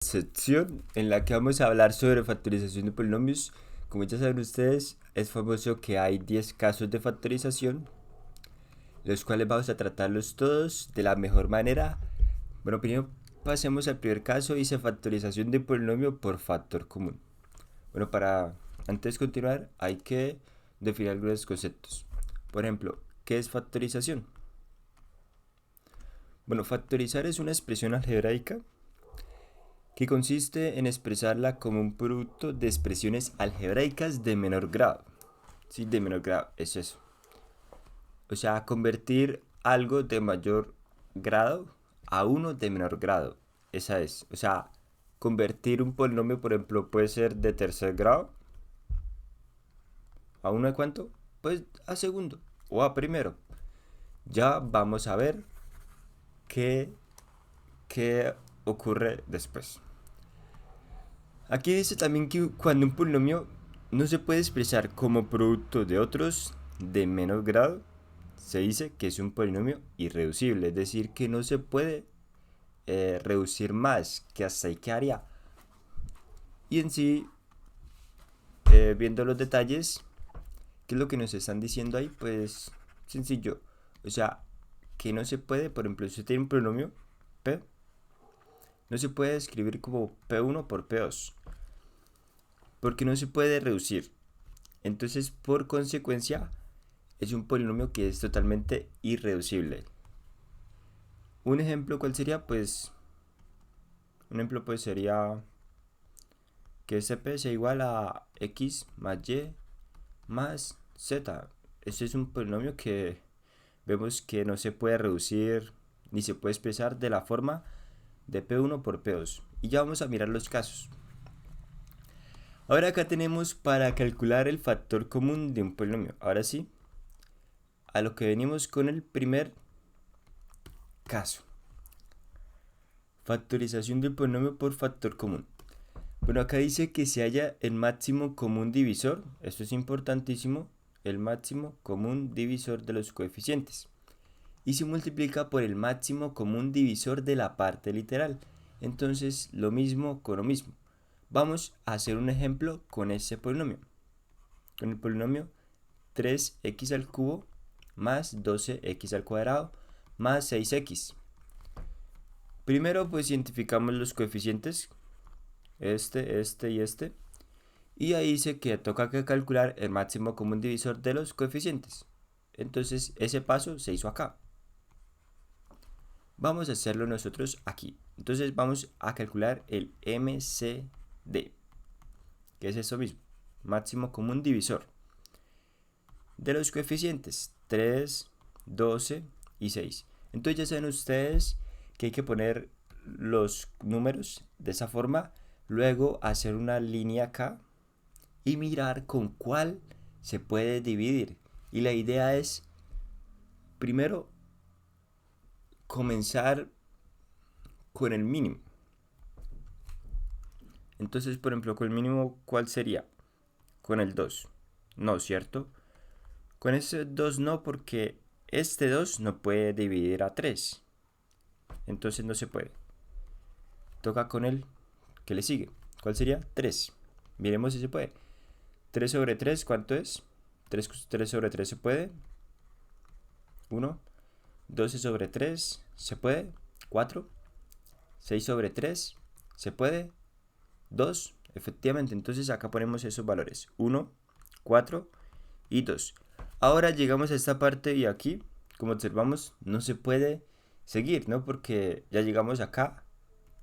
Sección en la que vamos a hablar sobre factorización de polinomios. Como ya saben ustedes, es famoso que hay 10 casos de factorización, los cuales vamos a tratarlos todos de la mejor manera. Bueno, primero pasemos al primer caso, dice factorización de polinomio por factor común. Bueno, para antes de continuar hay que definir algunos conceptos. Por ejemplo, ¿qué es factorización? Bueno, factorizar es una expresión algebraica que consiste en expresarla como un producto de expresiones algebraicas de menor grado. Sí, de menor grado, es eso. O sea, convertir algo de mayor grado a uno de menor grado. Esa es. O sea, convertir un polinomio, por ejemplo, puede ser de tercer grado a uno de cuánto? Pues a segundo o a primero. Ya vamos a ver qué, qué ocurre después. Aquí dice también que cuando un polinomio no se puede expresar como producto de otros de menor grado, se dice que es un polinomio irreducible, es decir, que no se puede reducir más, que hasta ahí quedaría. Y en sí, viendo los detalles, ¿qué es lo que nos están diciendo ahí? Pues sencillo, o sea, que no se puede, por ejemplo, si usted tiene un polinomio P, no se puede escribir como P1 por P2, porque no se puede reducir. Entonces, por consecuencia, es un polinomio que es totalmente irreducible. Un ejemplo, ¿cuál sería? Pues, un ejemplo pues sería que P sea igual a x más y más z. Este es un polinomio que vemos que no se puede reducir ni se puede expresar de la forma de P1 por P2. Y ya vamos a mirar los casos. Ahora acá tenemos para calcular el factor común de un polinomio. Ahora sí, a lo que venimos con el primer caso. Factorización del polinomio por factor común. Bueno, acá dice que se halla el máximo común divisor, esto es importantísimo, el máximo común divisor de los coeficientes. Y se multiplica por el máximo común divisor de la parte literal. Entonces, lo mismo con lo mismo. Vamos a hacer un ejemplo con ese polinomio. Con el polinomio 3x al cubo más 12x al cuadrado más 6x. Primero, pues identificamos los coeficientes, este y este. Y ahí dice que toca que calcular el máximo común divisor de los coeficientes. Entonces ese paso se hizo acá. Vamos a hacerlo nosotros aquí. Entonces vamos a calcular el MCD, que es eso mismo, máximo común divisor de los coeficientes 3, 12 y 6. Entonces ya saben ustedes que hay que poner los números de esa forma, luego hacer una línea acá y mirar con cuál se puede dividir. Y la idea es, primero, comenzar con el mínimo. Entonces, por ejemplo, con el mínimo, ¿cuál sería? Con el 2. No, ¿cierto? Con ese 2 no, porque este 2 no puede dividir a 3. Entonces no se puede. Toca con el que le sigue. ¿Cuál sería? 3. Miremos si se puede. 3 sobre 3, ¿cuánto es? 3 sobre 3 se puede. 1. 12 sobre 3 se puede. 4. 6 sobre 3 se puede. 2. Efectivamente, entonces acá ponemos esos valores. 1, 4 y 2. Ahora llegamos a esta parte y aquí, como observamos, no se puede seguir, ¿no? Porque ya llegamos acá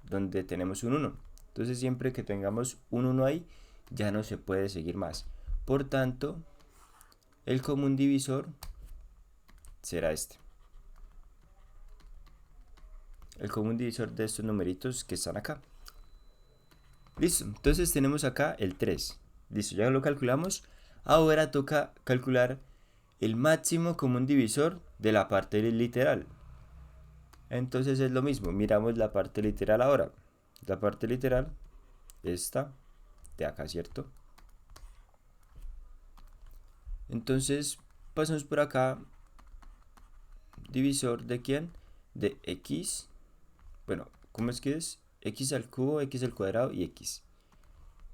donde tenemos un 1. Entonces siempre que tengamos un 1 ahí, ya no se puede seguir más. Por tanto, el común divisor será este. El común divisor de estos numeritos que están acá. Listo, entonces tenemos acá el 3. Listo, ya lo calculamos. Ahora toca calcular el máximo común divisor de la parte literal. Entonces es lo mismo, miramos la parte literal ahora. La parte literal, esta de acá, ¿cierto? Entonces pasamos por acá, divisor de quién? De x. Bueno, ¿cómo es que es? x al cubo, x al cuadrado y x.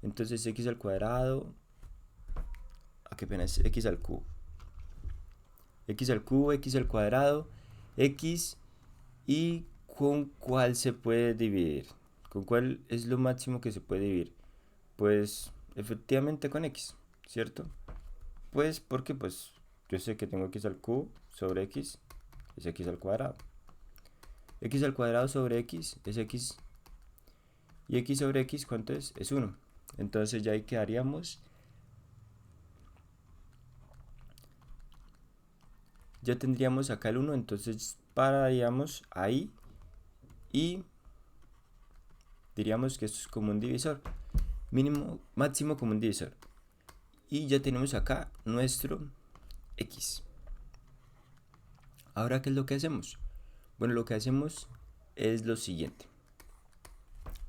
Entonces x al cuadrado, ¿a qué pena es x al cubo? X al cubo, x al cuadrado, x, y ¿con cuál se puede dividir? ¿Con cuál es lo máximo que se puede dividir? Pues efectivamente con x, ¿cierto? Pues porque pues yo sé que tengo x al cubo sobre x es x al cuadrado. X al cuadrado sobre x es x, y x sobre x, ¿cuánto es? Es 1. Entonces ya ahí quedaríamos, ya tendríamos acá el 1, entonces pararíamos ahí y diríamos que esto es como un divisor, mínimo, máximo común divisor. Y ya tenemos acá nuestro x. Ahora, ¿qué es lo que hacemos? Bueno, lo que hacemos es lo siguiente.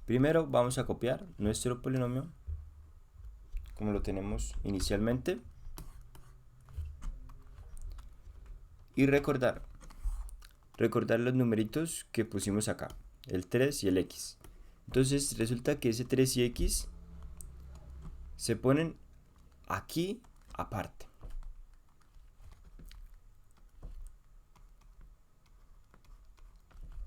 Primero vamos a copiar nuestro polinomio como lo tenemos inicialmente y recordar los numeritos que pusimos acá, el 3 y el x. Entonces resulta que ese 3 y x se ponen aquí aparte.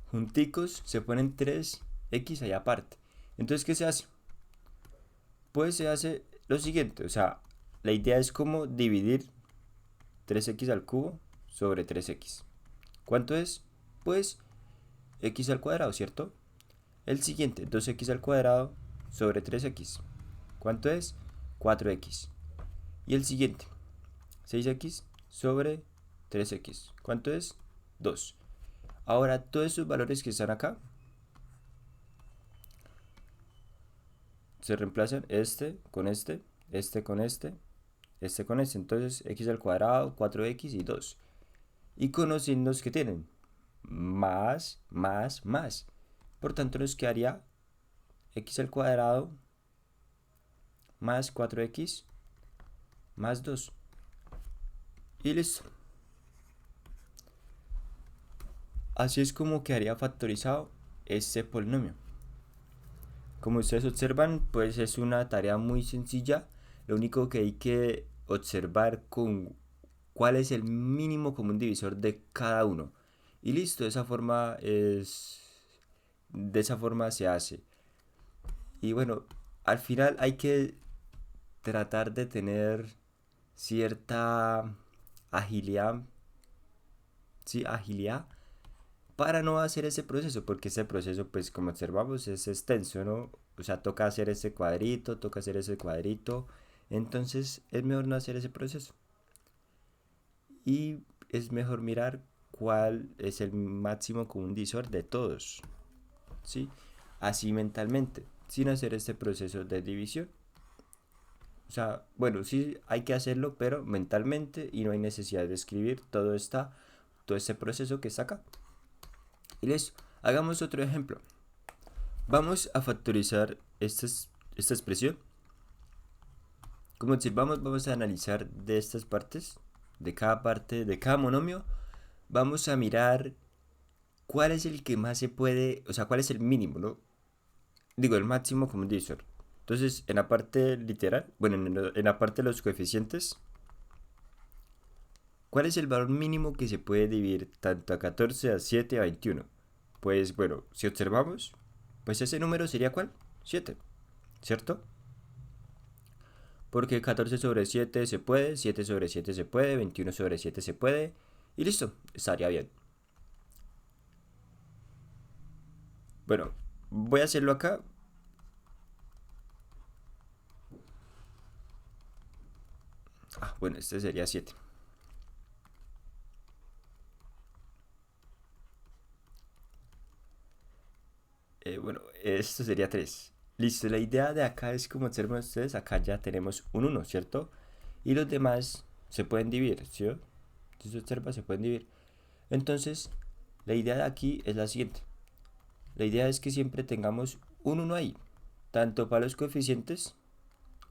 Junticos se ponen 3x ahí aparte. Entonces, ¿qué se hace? Pues se hace lo siguiente, o sea, la idea es como dividir 3x al cubo sobre 3x. ¿Cuánto es? Pues x al cuadrado, ¿cierto? El siguiente, 2x al cuadrado sobre 3x. ¿Cuánto es? 4x. Y el siguiente, 6x sobre 3x. ¿Cuánto es? 2. Ahora, todos esos valores que están acá se reemplazan este con este, este con este, este con este. Entonces, x al cuadrado, 4x y 2. Y con los signos que tienen, más, más, más. Por tanto, nos quedaría x al cuadrado más 4x más 2. Y listo. Así es como quedaría factorizado este polinomio. Como ustedes observan, pues es una tarea muy sencilla. Lo único que hay que observar con cuál es el mínimo común divisor de cada uno. Y listo, de esa forma se hace. Y bueno, al final hay que tratar de tener cierta agilidad, sí, agilidad para no hacer ese proceso, porque ese proceso, pues como observamos, es extenso, ¿no? O sea, toca hacer ese cuadrito, toca hacer ese cuadrito, entonces es mejor no hacer ese proceso. Y es mejor mirar cuál es el máximo común divisor de todos, ¿sí? Así mentalmente, sin hacer este proceso de división. O sea, bueno, sí hay que hacerlo, pero mentalmente, y no hay necesidad de escribir todo este proceso que está acá. Y listo. Hagamos otro ejemplo. Vamos a factorizar esta expresión. Como observamos, vamos a analizar de estas partes, de cada parte, de cada monomio. Vamos a mirar cuál es el que más se puede, o sea, cuál es el mínimo, ¿no? Digo, el máximo común divisor. Entonces, en la parte literal, bueno, en la parte de los coeficientes, ¿cuál es el valor mínimo que se puede dividir tanto a 14, a 7, a 21? Pues bueno, si observamos, pues ese número sería ¿cuál? 7, ¿cierto? Porque 14 sobre 7 se puede, 7 sobre 7 se puede, 21 sobre 7 se puede, y listo, estaría bien. Bueno, voy a hacerlo acá. Bueno, este sería 7. Bueno, esto sería 3. Listo, la idea de acá es como observan ustedes, acá ya tenemos un 1, ¿cierto? Y los demás se pueden dividir, ¿sí? Si se observa, se pueden dividir. Entonces, la idea de aquí es la siguiente. La idea es que siempre tengamos un 1 ahí, tanto para los coeficientes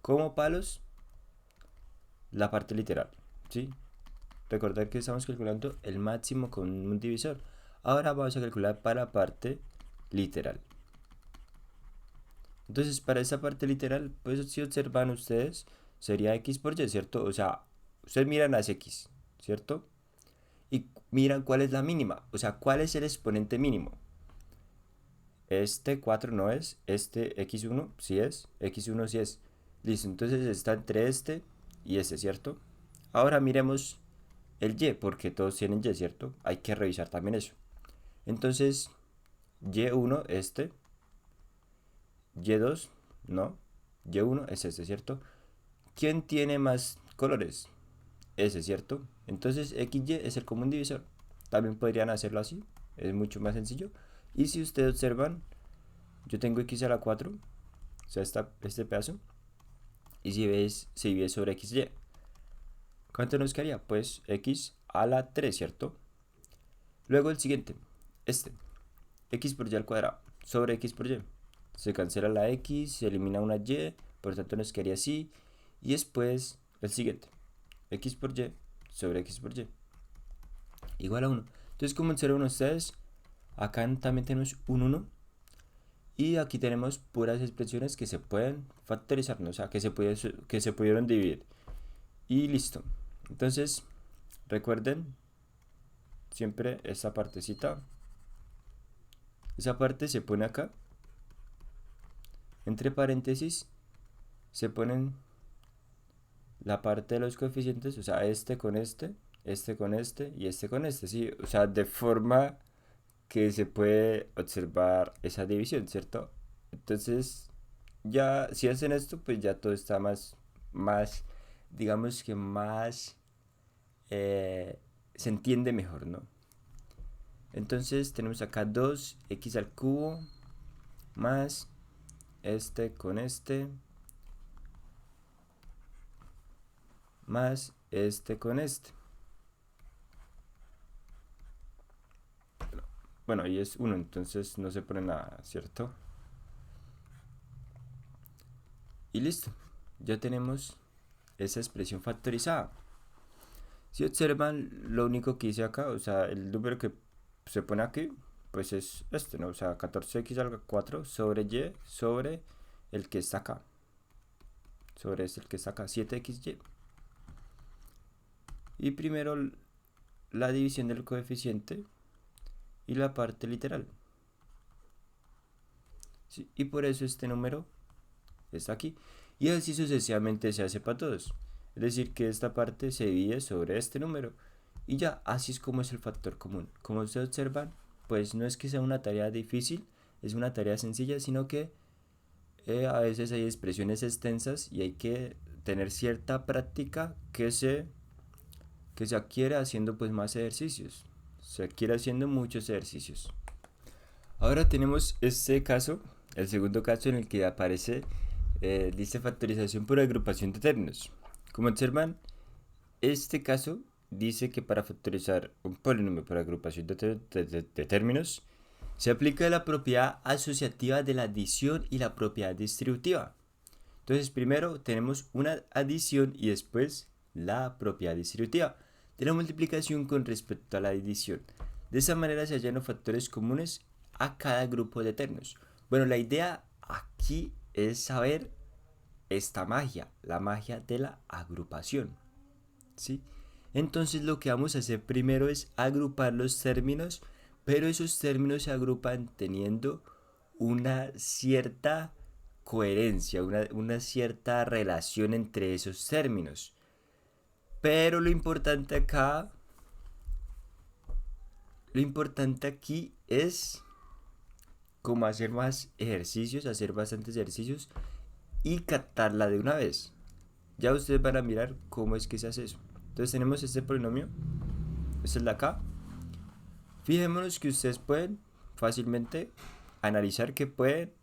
como para la parte literal, ¿sí? Recordad que estamos calculando el máximo con un divisor. Ahora vamos a calcular para la parte literal. Entonces, para esa parte literal, pues si observan ustedes, sería x por y, ¿cierto? O sea, ustedes miran las x, ¿cierto? Y miran cuál es la mínima, o sea, cuál es el exponente mínimo. Este 4 no es, este x1 sí es, x1 sí es. Listo, entonces está entre este y este, ¿cierto? Ahora miremos el y, porque todos tienen y, ¿cierto? Hay que revisar también eso. Entonces, y1, este, y2, no, y1 es este, ¿cierto? ¿Quién tiene más colores? Ese, ¿cierto? Entonces, xy es el común divisor. También podrían hacerlo así, es mucho más sencillo. Y si ustedes observan, yo tengo x a la 4, o sea, este pedazo, y si ves, se divide sobre xy. ¿Cuánto nos quedaría? Pues x a la 3, ¿cierto? Luego el siguiente, este, x por y al cuadrado, sobre x por y. Se cancela la x, se elimina una y, por tanto nos quedaría así. Y después el siguiente, x por y sobre x por y, igual a 1. Entonces, como observan ustedes, acá también tenemos un 1. Y aquí tenemos puras expresiones que se pueden factorizar, ¿no? O sea, que se pudieron dividir. Y listo. Entonces, recuerden siempre esta partecita. Esa parte se pone acá. Entre paréntesis se ponen la parte de los coeficientes. O sea, este con este con este y este con este. ¿Sí? O sea, de forma que se puede observar esa división, ¿cierto? Entonces, ya si hacen esto, pues ya todo está más, digamos que más, se entiende mejor, ¿no? Entonces tenemos acá 2x al cubo más este con este más este con este. Bueno, y es 1, entonces no se pone nada, ¿cierto? Y listo, ya tenemos esa expresión factorizada. Si observan, lo único que hice acá, o sea, el número que se pone aquí, pues es este, ¿no? O sea, 14x al 4 sobre y sobre el que está acá. Sobre este, el que está acá, 7xy. Y primero la división del coeficiente y la parte literal. ¿Sí? Y por eso este número está aquí. Y así sucesivamente se hace para todos. Es decir, que esta parte se divide sobre este número. Y ya, así es como es el factor común. Como ustedes observan, pues no es que sea una tarea difícil, es una tarea sencilla, sino que a veces hay expresiones extensas y hay que tener cierta práctica que se adquiere haciendo pues más ejercicios. Se adquiere haciendo muchos ejercicios. Ahora tenemos este caso, el segundo caso en el que aparece, dice factorización por agrupación de términos. Como observan, este caso dice que para factorizar un polinomio por agrupación de términos, se aplica la propiedad asociativa de la adición y la propiedad distributiva. Entonces, primero tenemos una adición y después la propiedad distributiva de la multiplicación con respecto a la división. De esa manera se hallan los factores comunes a cada grupo de términos. Bueno, la idea aquí es saber esta magia, la magia de la agrupación. ¿Sí? Entonces lo que vamos a hacer primero es agrupar los términos, pero esos términos se agrupan teniendo una cierta coherencia, una cierta relación entre esos términos. Pero lo importante aquí es como hacer más ejercicios, hacer bastantes ejercicios y captarla de una vez. Ya ustedes van a mirar cómo es que se hace eso. Entonces tenemos este polinomio, este es el de acá. Fijémonos que ustedes pueden fácilmente analizar que pueden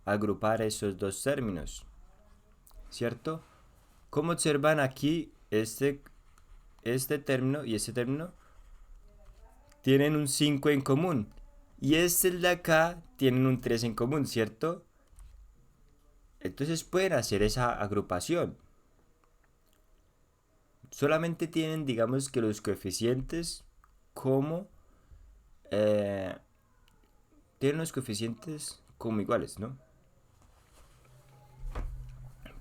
agrupar esos dos términos, ¿cierto? Como observan aquí, este término y este término tienen un 5 en común. Y este de acá tienen un 3 en común, ¿cierto? Entonces pueden hacer esa agrupación. Solamente tienen, digamos que los coeficientes como... tienen los coeficientes como iguales, ¿no?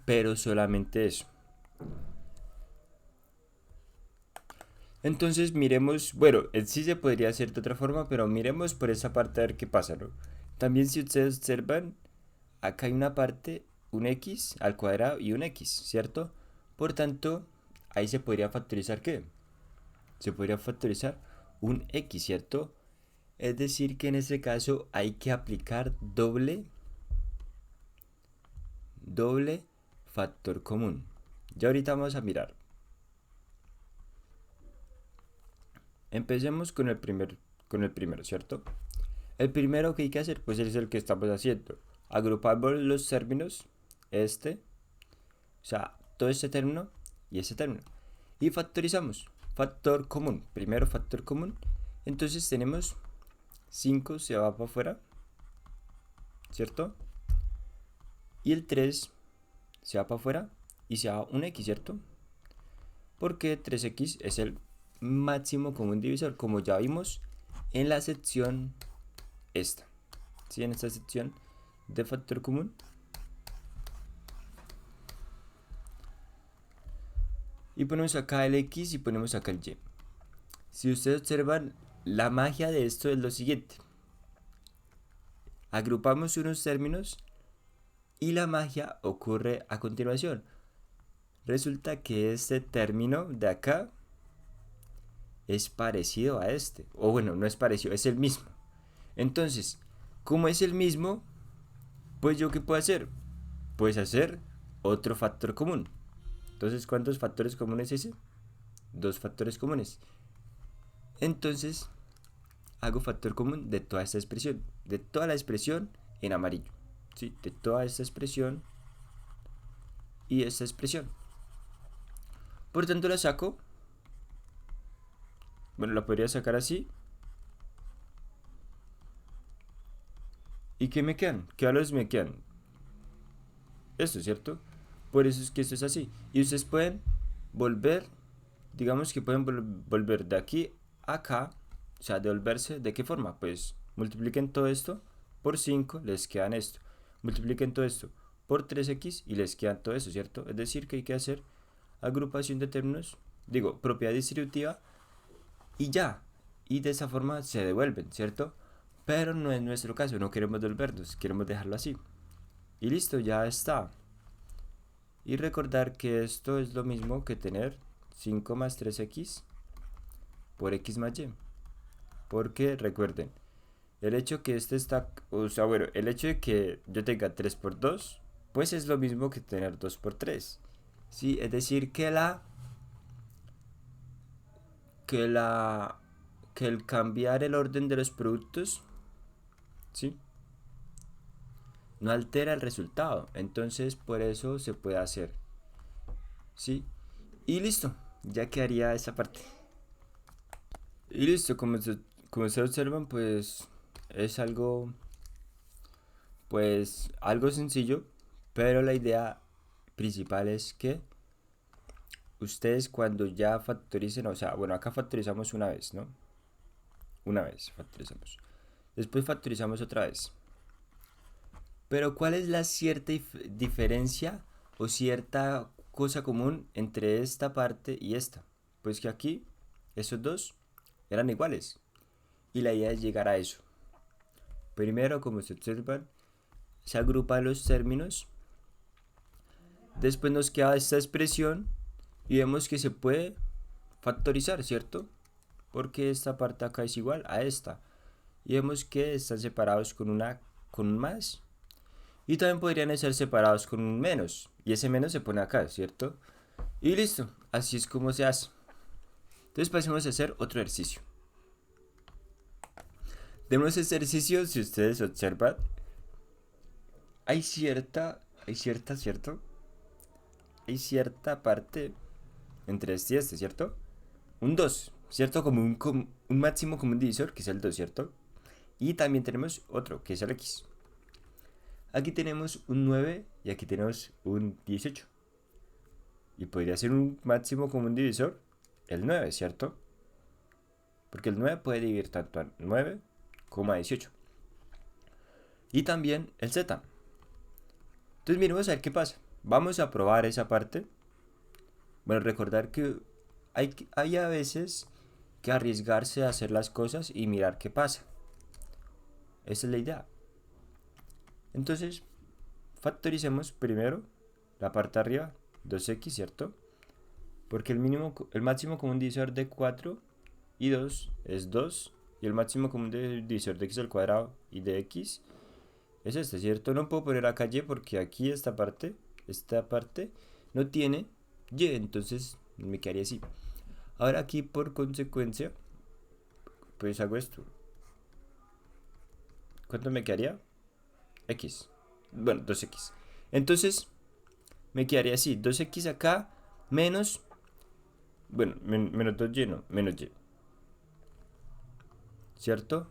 pero solamente eso. Entonces miremos, bueno, sí se podría hacer de otra forma, pero miremos por esa parte a ver qué pasa, ¿no? También si ustedes observan, acá hay una parte, un x al cuadrado y un x, ¿cierto? Por tanto, ahí se podría factorizar ¿qué? Se podría factorizar un x, ¿cierto? Es decir que en este caso hay que aplicar doble factor común. Ya ahorita vamos a mirar. Empecemos con el primero, ¿cierto? El primero que hay que hacer, pues es el que estamos haciendo. Agrupamos los términos, o sea, todo este término y este término. Y factorizamos. Factor común. Primero factor común. Entonces tenemos 5 se va para afuera, ¿cierto? Y el 3 se va para afuera y se va un x, ¿cierto? Porque 3x es el máximo común divisor, como ya vimos en la sección esta. ¿Sí? En esta sección de factor común. Y ponemos acá el x y ponemos acá el y. Si ustedes observan, la magia de esto es lo siguiente. Agrupamos unos términos y la magia ocurre a continuación. Resulta que este término de acá es parecido a este. O bueno, no es parecido, es el mismo. Entonces, como es el mismo, pues yo ¿qué puedo hacer? Pues hacer otro factor común. Entonces, ¿cuántos factores comunes es ese? 2 factores comunes. Entonces, hago factor común de toda esta expresión. De toda la expresión en amarillo. ¿Sí? De toda esta expresión y esta expresión. Por tanto, la saco. Bueno, la podría sacar así. ¿Y qué me quedan? ¿Qué valores me quedan? Esto, ¿cierto? Por eso es que esto es así. Y ustedes pueden volver, digamos que pueden volver de aquí a acá. O sea, devolverse, ¿de qué forma? Pues multipliquen todo esto por 5, les quedan esto. Multipliquen todo esto por 3x y les quedan todo eso, ¿cierto? Es decir, que hay que hacer agrupación de términos, digo, propiedad distributiva y ya. Y de esa forma se devuelven, ¿cierto? Pero no es nuestro caso, no queremos devolvernos, queremos dejarlo así. Y listo, ya está. Y recordar que esto es lo mismo que tener 5 más 3x por x más y. Porque recuerden, el hecho que este está, o sea, bueno, el hecho de que yo tenga 3 por 2, pues es lo mismo que tener 2 por 3. Sí, es decir que que el cambiar el orden de los productos, ¿sí? No altera el resultado. Entonces, por eso se puede hacer, ¿sí? Y listo, ya quedaría esa parte. Y listo, como se observan, pues es algo, pues algo sencillo, pero la idea principal es que ustedes cuando ya factoricen, o sea, bueno, acá factorizamos una vez, ¿no? Una vez factorizamos. Después factorizamos otra vez. Pero ¿cuál es la cierta diferencia o cierta cosa común entre esta parte y esta? Pues que aquí esos dos eran iguales. Y la idea es llegar a eso. Primero, como se observan, se agrupan los términos. Después nos queda esta expresión y vemos que se puede factorizar, ¿cierto? Porque esta parte acá es igual a esta. Y vemos que están separados con un más. Y también podrían ser separados con un menos. Y ese menos se pone acá, ¿cierto? Y listo. Así es como se hace. Entonces pasemos a hacer otro ejercicio. Demos este ejercicio, si ustedes observan, ¿cierto? Hay cierta parte entre este y este, ¿cierto? Un 2, ¿cierto? Como un máximo común divisor, que es el 2, ¿cierto? Y también tenemos otro, que es el x. Aquí tenemos un 9 y aquí tenemos un 18. Y podría ser un máximo común divisor el 9, ¿cierto? Porque el 9 puede dividir tanto a 9 como a 18. Y también el z. Entonces miremos a ver qué pasa. vamos a probar esa parte. Bueno, recordar que hay a veces que arriesgarse a hacer las cosas y mirar qué pasa. Esa es la idea. Entonces, factoricemos primero la parte de arriba, 2x, ¿cierto? Porque el máximo común divisor de 4 y 2 es 2. Y el máximo común divisor de x al cuadrado y de x es este, ¿cierto? No puedo poner acá y porque aquí esta parte no tiene y, entonces me quedaría así. Ahora aquí por consecuencia, pues hago esto. ¿Cuánto me quedaría? X. Bueno, 2x. Entonces, me quedaría así. 2x acá menos... Bueno, menos 2y no, menos y. ¿Cierto?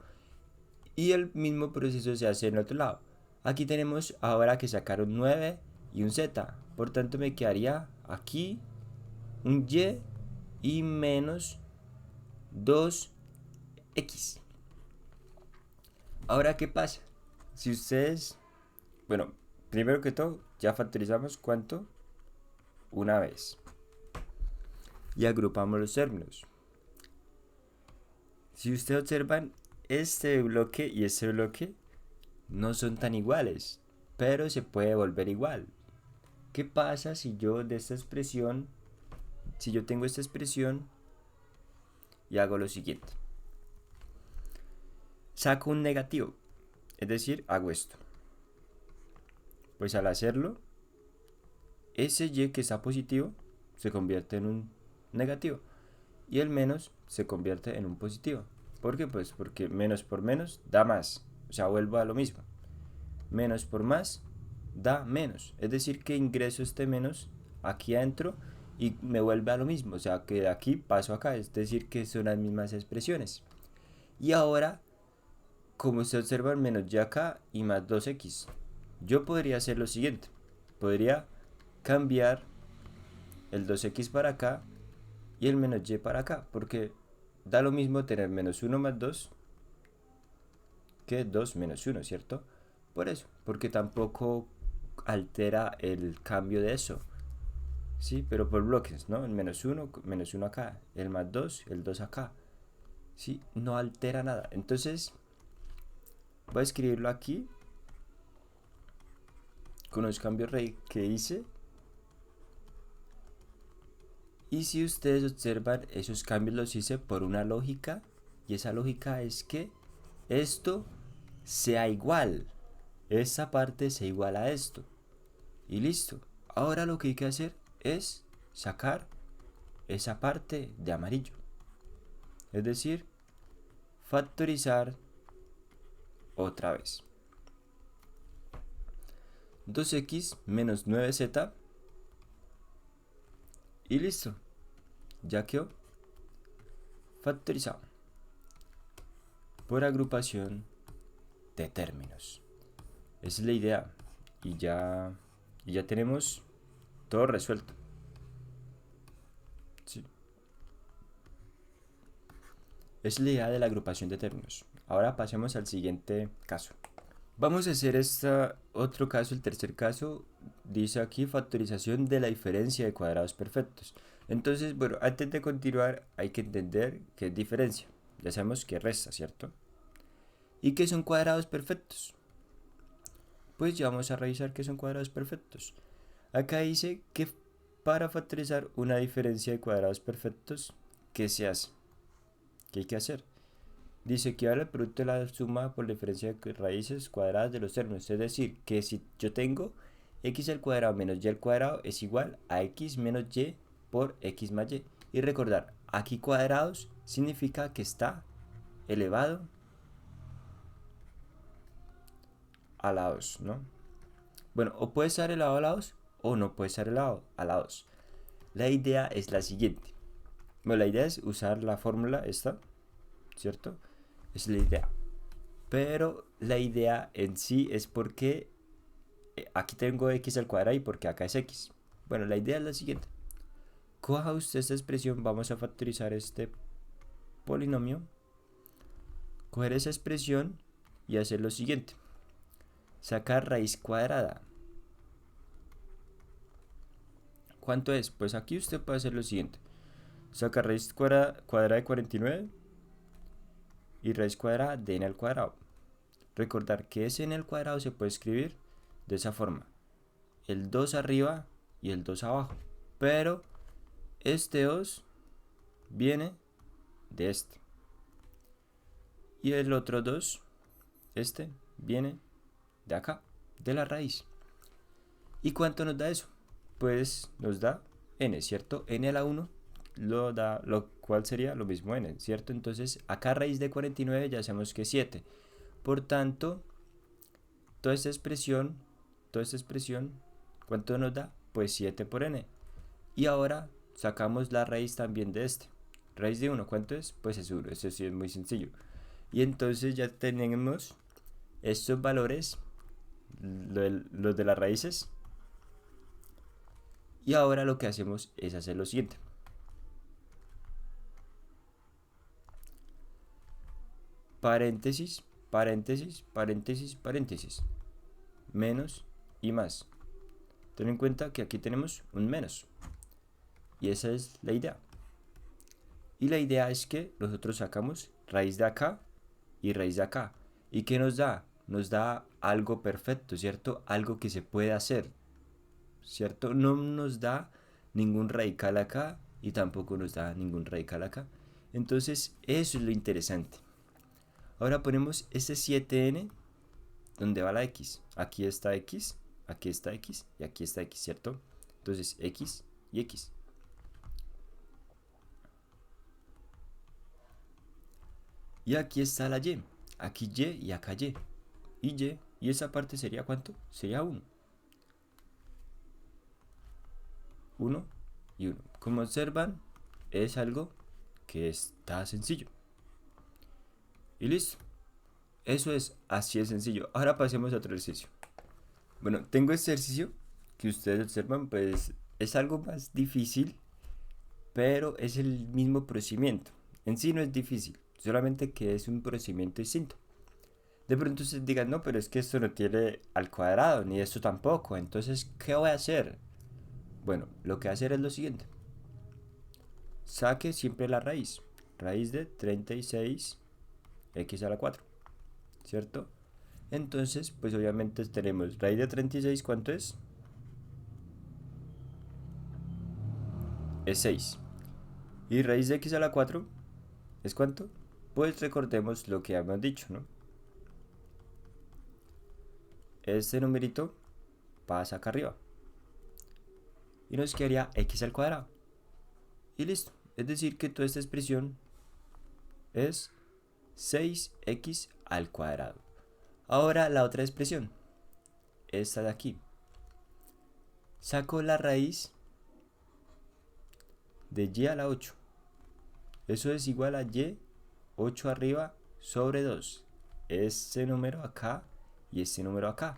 Y el mismo proceso se hace en el otro lado. Aquí tenemos ahora que sacar un 9 y un z. Por tanto, me quedaría aquí un y menos 2x. Ahora, ¿qué pasa? Si ustedes... Bueno, primero que todo, ya factorizamos cuánto una vez. Y agrupamos los términos. Si ustedes observan, este bloque y este bloque no son tan iguales, pero se puede volver igual. ¿Qué pasa si yo de esta expresión, si yo tengo esta expresión y hago lo siguiente? Saco un negativo, es decir, hago esto. Pues al hacerlo, ese y que está positivo se convierte en un negativo y el menos se convierte en un positivo. ¿Por qué? Pues porque menos por menos da más, o sea, vuelvo a lo mismo. Menos por más da menos, es decir que ingreso este menos aquí adentro y me vuelve a lo mismo, o sea que de aquí paso acá, es decir que son las mismas expresiones. Y ahora, como se observa, el menos y acá y más 2x, yo podría hacer lo siguiente, podría cambiar el 2x para acá y el menos y para acá, porque da lo mismo tener menos 1 más 2 que 2 menos 1, ¿cierto? Por eso, porque tampoco altera el cambio de eso. Sí, pero por bloques, ¿no? El menos 1 acá, el más 2, el 2 acá. Sí, no altera nada. Entonces, voy a escribirlo aquí con los cambios que hice. Y si ustedes observan, esos cambios los hice por una lógica. Y esa lógica es que esto sea igual. Esa parte sea igual a esto. Y listo. Ahora lo que hay que hacer es sacar esa parte de amarillo. Es decir, factorizar otra vez. 2x menos 9z. Y listo. Ya quedó factorizado por agrupación de términos. Esa es la idea. Y ya tenemos todo resuelto. Sí. Es la idea de la agrupación de términos. Ahora pasemos al siguiente caso. Vamos a hacer otro caso, el tercer caso. Dice aquí factorización de la diferencia de cuadrados perfectos. Entonces, bueno, antes de continuar hay que entender qué es diferencia. Ya sabemos que resta, ¿cierto? ¿Y qué son cuadrados perfectos? Pues ya vamos a revisar qué son cuadrados perfectos. Acá dice que para factorizar una diferencia de cuadrados perfectos, ¿qué se hace? ¿Qué hay que hacer? Dice que ahora el producto de la suma por la diferencia de raíces cuadradas de los términos. Es decir, que si yo tengo x al cuadrado menos y al cuadrado es igual a x menos y por x más y. Y recordar, aquí cuadrados significa que está elevado a la 2, ¿no? Bueno, o puede estar elevado a la 2 o no puede estar elevado a la 2. La idea es la siguiente. Bueno, la idea es usar la fórmula esta, ¿cierto? Es la idea. Pero la idea en sí es porque aquí tengo x al cuadrado y porque acá es x. Bueno, la idea es la siguiente. Coja usted esta expresión, vamos a factorizar este polinomio. Coger esa expresión y hacer lo siguiente. Sacar raíz cuadrada. ¿Cuánto es? Pues aquí usted puede hacer lo siguiente. Saca raíz cuadrada de 49 y raíz cuadrada de n al cuadrado. Recordar que ese n al cuadrado se puede escribir de esa forma. El 2 arriba y el 2 abajo. Pero este 2 viene de este. Y el otro 2, este, viene de acá, de la raíz. ¿Y cuánto nos da eso? Pues nos da n, ¿cierto? N a la 1 lo da, lo cual sería lo mismo n, ¿cierto? Entonces acá raíz de 49 ya sabemos que es 7. Por tanto, toda esta expresión, ¿cuánto nos da? Pues 7 por n. Y ahora sacamos la raíz también de este. Raíz de 1, ¿cuánto es? Pues es 1, eso sí es muy sencillo. Y entonces ya tenemos estos valores, los de las raíces. Y ahora lo que hacemos es hacer lo siguiente. Paréntesis, paréntesis, paréntesis, paréntesis. Menos y más. Ten en cuenta que aquí tenemos un menos. Y esa es la idea. Y la idea es que nosotros sacamos raíz de acá y raíz de acá. ¿Y qué nos da? Nos da algo perfecto, ¿cierto? Algo que se puede hacer, ¿cierto? No nos da ningún radical acá y tampoco nos da ningún radical acá. Entonces eso es lo interesante. Ahora ponemos ese 7n donde va la x. Aquí está x, aquí está x y aquí está x, ¿cierto? Entonces x y x. Y aquí está la y. Aquí y y acá y. Y esa parte sería ¿cuánto? Sería 1. 1 y 1. Como observan, es algo que está sencillo. Y listo. Eso es así de sencillo. Ahora pasemos a otro ejercicio. Bueno, tengo este ejercicio que ustedes observan, pues es algo más difícil, pero es el mismo procedimiento. En sí no es difícil, solamente que es un procedimiento distinto. De pronto ustedes digan, no, pero es que esto no tiene al cuadrado, ni esto tampoco. Entonces, ¿qué voy a hacer? Bueno, lo que voy a hacer es lo siguiente. Saque siempre la raíz. Raíz de 36x a la 4. ¿Cierto? Entonces, pues obviamente tenemos raíz de 36, ¿cuánto es? Es 6. Y raíz de x a la 4, ¿es cuánto? Pues recordemos lo que hemos dicho, ¿no? Este numerito pasa acá arriba. Y nos quedaría x al cuadrado. Y listo. Es decir que toda esta expresión es 6x al cuadrado. Ahora la otra expresión. Esta de aquí. Saco la raíz de y a la 8. Eso es igual a y 8 arriba sobre 2. Este número acá y este número acá.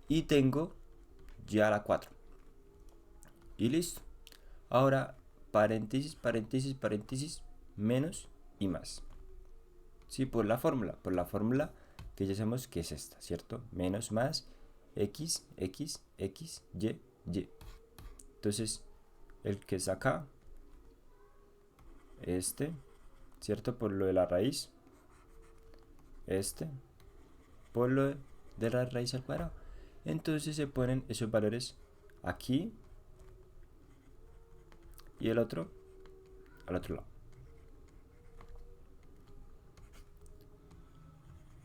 Y tengo y a la 4. Y listo. Ahora, paréntesis, paréntesis, paréntesis, menos y más. Sí, por la fórmula que ya sabemos que es esta, ¿cierto? Menos, más, x, x, x, y, y. Entonces, el que es acá, este, ¿cierto? Por lo de la raíz, este, por lo de la raíz al cuadrado. Entonces se ponen esos valores aquí y el otro al otro lado.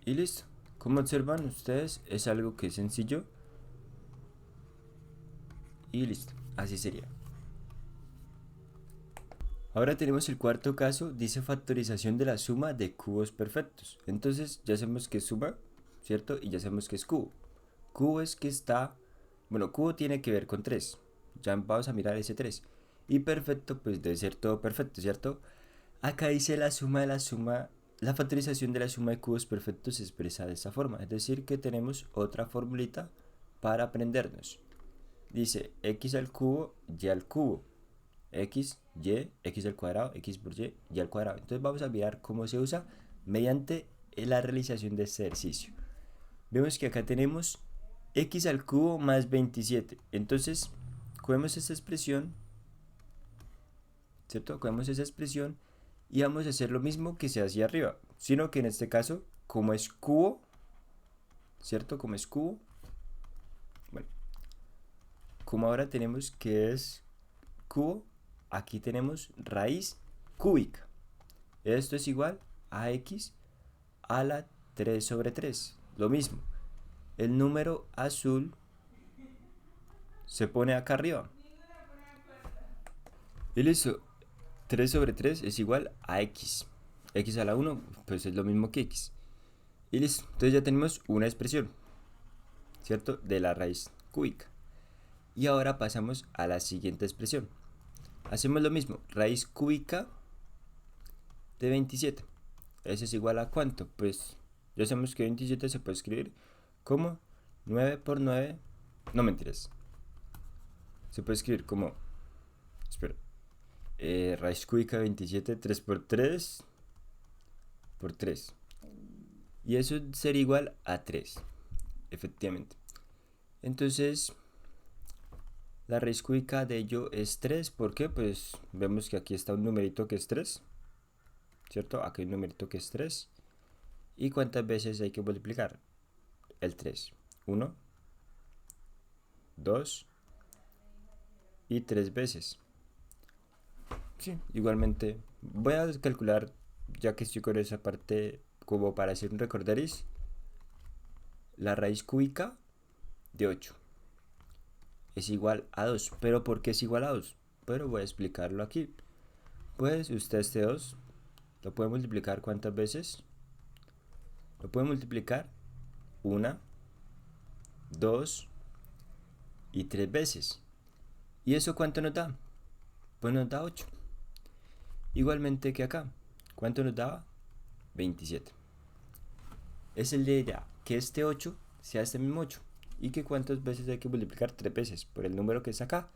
Y listo. Como observan ustedes, es algo que es sencillo. Y listo. Así sería. Ahora tenemos el cuarto caso. Dice factorización de la suma de cubos perfectos. Entonces ya sabemos que es suma, ¿cierto? Y ya sabemos que es cubo. Cubo es que está... Bueno, cubo tiene que ver con 3. Ya vamos a mirar ese 3. Y perfecto, pues debe ser todo perfecto, ¿cierto? Acá dice la suma de la suma. La factorización de la suma de cubos perfectos se expresa de esta forma. Es decir, que tenemos otra formulita para aprendernos. Dice x al cubo, y al cubo. X, y, x al cuadrado, x por y al cuadrado. Entonces vamos a mirar cómo se usa mediante la realización de este ejercicio. Vemos que acá tenemos x al cubo más 27. Entonces, cogemos esta expresión, ¿cierto? Cogemos esa expresión y vamos a hacer lo mismo que se hacía arriba, sino que en este caso, como es cubo, ¿cierto? Como es cubo, bueno, como ahora tenemos que es cubo, aquí tenemos raíz cúbica. Esto es igual a x a la 3 sobre 3. Lo mismo, el número azul se pone acá arriba. Y listo, 3 sobre 3 es igual a x. X a la 1, pues es lo mismo que x. Y listo, entonces ya tenemos una expresión, ¿cierto? De la raíz cúbica. Y ahora pasamos a la siguiente expresión. Hacemos lo mismo, raíz cúbica de 27. Eso es igual a ¿cuánto? Pues ya sabemos que 27 se puede escribir como 9 por 9. No mentiras. Se puede escribir como, espera, raíz cúbica de 27, 3 por 3 por 3. Y eso sería igual a 3, efectivamente. Entonces, la raíz cúbica de ello es 3. ¿Por qué? Pues vemos que aquí está un numerito que es 3, ¿cierto? Aquí hay un numerito que es 3. ¿Y cuántas veces hay que multiplicar? El 3. 1, 2 y 3 veces. Sí, igualmente voy a calcular, ya que estoy con esa parte, como para hacer un recorderis, la raíz cúbica de 8 es igual a 2. ¿Pero por qué es igual a 2? Pero voy a explicarlo aquí. Pues usted este 2 lo puede multiplicar ¿cuántas veces? Lo puede multiplicar 1, 2 y 3 veces. ¿Y eso cuánto nos da? Pues nos da 8. Igualmente que acá. ¿Cuánto nos daba? 27. Es el de idea que este 8 sea este mismo 8. Y que cuántas veces hay que multiplicar 3 veces por el número que es acá.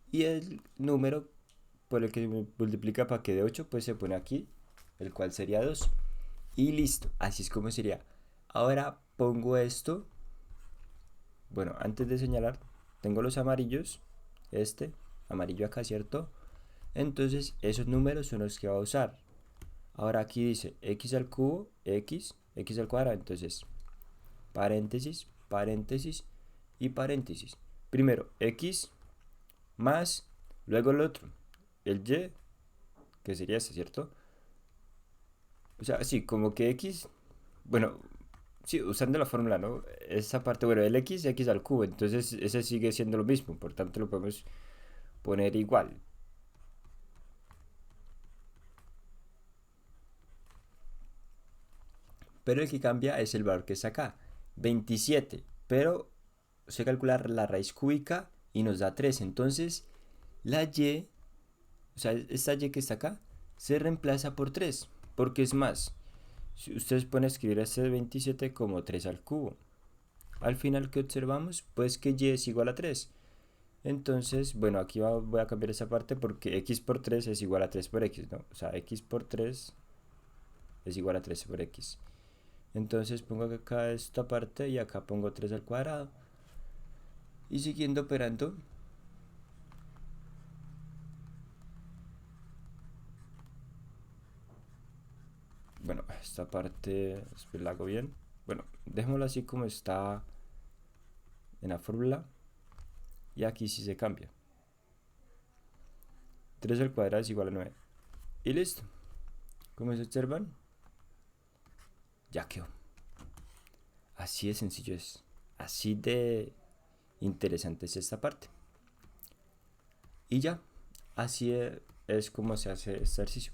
Y el número por el que multiplica para que de 8 pues se pone aquí, el cual sería 2. Y listo, así es como sería. Ahora pongo esto. Bueno, antes de señalar, tengo los amarillos. Este, amarillo acá, ¿cierto? Entonces esos números son los que va a usar. Ahora aquí dice x al cubo, x al cuadrado. Entonces, paréntesis, paréntesis y paréntesis. Primero, x más, luego el otro, el y, que sería este, ¿cierto? O sea, sí, como que x, bueno, sí, usando la fórmula, ¿no? Esa parte, bueno, el x al cubo, entonces ese sigue siendo lo mismo, por tanto lo podemos poner igual. Pero el que cambia es el valor que está acá, 27, pero se calcula la raíz cúbica y nos da 3, entonces la y, o sea, esta y que está acá, se reemplaza por 3, porque es más, si ustedes pueden escribir este 27 como 3 al cubo. Al final, ¿qué observamos? Pues que y es igual a 3. Entonces, bueno, aquí voy a cambiar esa parte porque x por 3 es igual a 3 por x, ¿no? O sea, x por 3 es igual a 3 por x. Entonces pongo acá esta parte y acá pongo 3 al cuadrado. Y siguiendo operando, bueno, esta parte después la hago bien. Bueno, dejémoslo así como está en la fórmula. Y aquí sí se cambia. 3 al cuadrado es igual a 9. Y listo. Como se observan, ya quedó. Así de sencillo es. Así de interesante es esta parte. Y ya. Así es como se hace este ejercicio.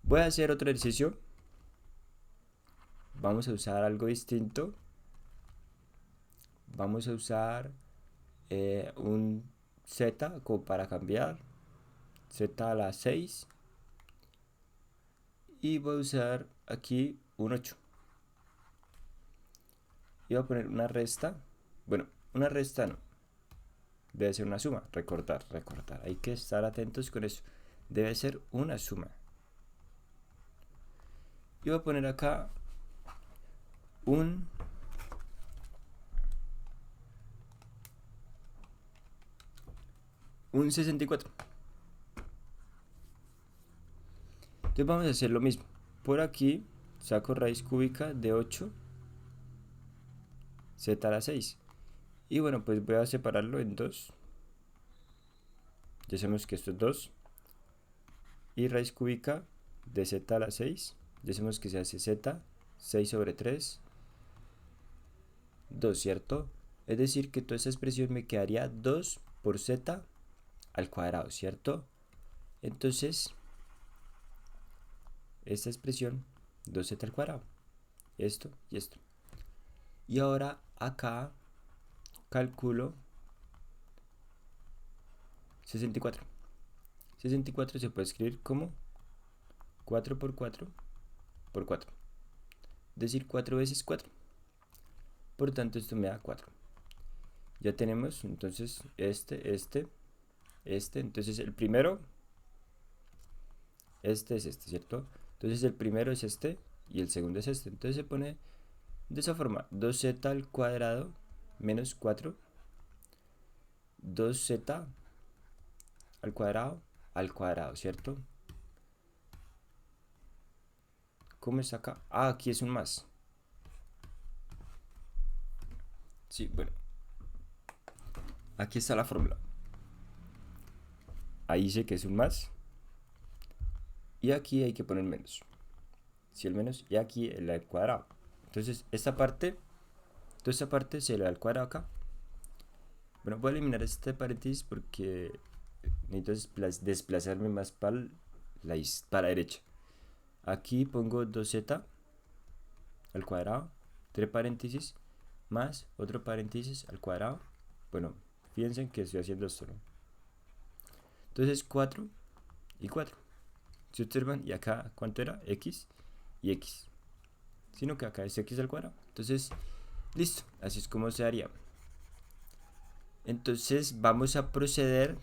Voy a hacer otro ejercicio. Vamos a usar algo distinto. Vamos a usar un z como para cambiar. Z a la 6. Y voy a usar aquí un 8. Y voy a poner una resta. Bueno, una resta no. Debe ser una suma. Recortar, recortar. Hay que estar atentos con eso. Debe ser una suma. Y voy a poner acá un un 64. Entonces vamos a hacer lo mismo. Por aquí saco raíz cúbica de 8 z a la 6. Y bueno, pues voy a separarlo en 2. Ya sabemos que esto es 2. Y raíz cúbica de z a la 6. Ya sabemos que se hace z, 6 sobre 3, 2, ¿cierto? Es decir, que toda esa expresión me quedaría 2 por z al cuadrado, ¿cierto? Entonces, esta expresión, 2z al cuadrado. Esto y esto. Y ahora acá calculo 64. 64 se puede escribir como 4 por 4 por 4. Es decir, 4 veces 4. Por tanto, esto me da 4. Ya tenemos entonces este. Entonces el primero, este es este, ¿cierto? Entonces el primero es este y el segundo es este. Entonces se pone de esa forma: 2z al cuadrado menos 4. 2z al cuadrado, ¿cierto? ¿Cómo está acá? Ah, aquí es un más. Sí, bueno. Aquí está la fórmula. Ahí dice que es un más. Y aquí hay que poner menos. Si el menos, y aquí el al cuadrado. Entonces, toda esta parte se le da al cuadrado acá. Bueno, voy a eliminar este paréntesis porque necesito desplazarme más para la derecha. Aquí pongo 2z al cuadrado, 3 paréntesis, más otro paréntesis al cuadrado. Bueno, fíjense que estoy haciendo esto, ¿no? Entonces 4 y 4. Si observan, y acá, ¿cuánto era? X y X. Sino que acá es X al cuadrado. Entonces, listo. Así es como se haría. Entonces, vamos a proceder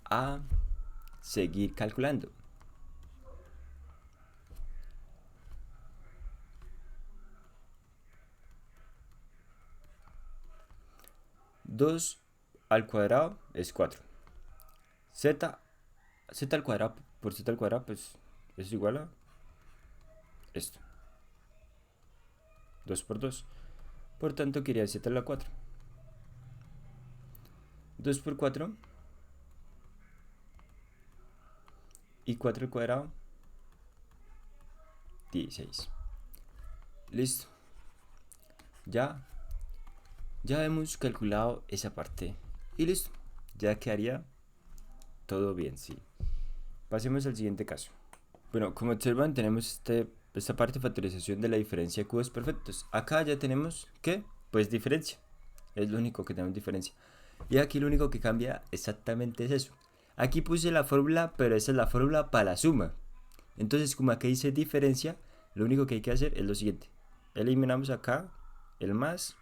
a seguir calculando. Dos al cuadrado es 4. Z al cuadrado por z al cuadrado, pues es igual a esto. 2 por 2. Por tanto, quería z a la 4. 2 por 4 y 4 al cuadrado, 16. Listo. Ya hemos calculado esa parte. Y listo. Ya quedaría todo bien, sí. Pasemos al siguiente caso. Bueno, como observan, tenemos esta parte de factorización de la diferencia de cubos perfectos. Acá ya tenemos, ¿qué? Pues diferencia. Es lo único que tenemos diferencia. Y aquí lo único que cambia exactamente es eso. Aquí puse la fórmula, pero esa es la fórmula para la suma. Entonces, como aquí dice diferencia, lo único que hay que hacer es lo siguiente. Eliminamos acá el más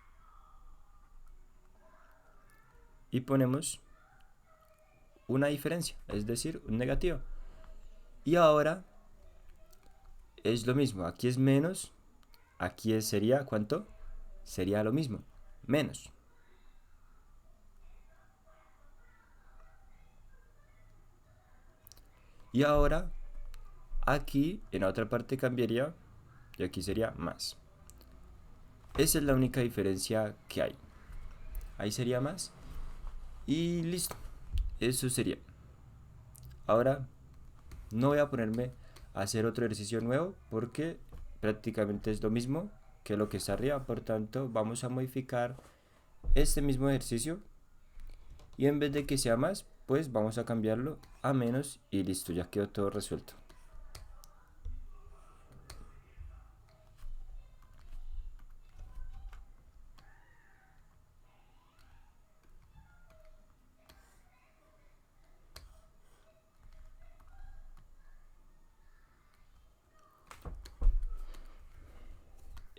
y ponemos una diferencia, es decir, un negativo. Y ahora es lo mismo. Aquí es menos. Aquí sería, ¿cuánto? Sería lo mismo, menos. Y ahora, aquí en la otra parte cambiaría y aquí sería más. Esa es la única diferencia que hay. Ahí sería más. Y listo. Eso sería. Ahora, no voy a ponerme a hacer otro ejercicio nuevo porque prácticamente es lo mismo que lo que está arriba. Por tanto, vamos a modificar este mismo ejercicio y en vez de que sea más, pues vamos a cambiarlo a menos y listo, ya quedó todo resuelto.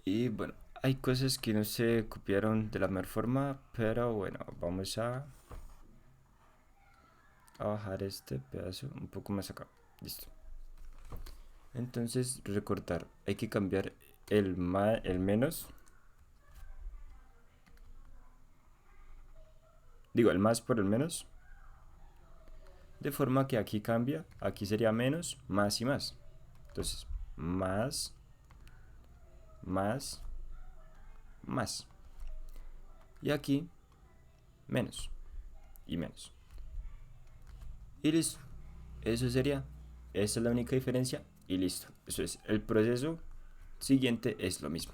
Y bueno, hay cosas que no se copiaron de la mejor forma, pero bueno, vamos a bajar este pedazo un poco más acá. Listo. Entonces, recortar. Hay que cambiar el menos Digo, el más por el menos. De forma que aquí cambia. Aquí sería menos, más y más. Entonces, más, más, más. Y aquí, menos y menos. Y listo. Eso sería. Esa es la única diferencia. Y listo. Eso es. El proceso siguiente es lo mismo.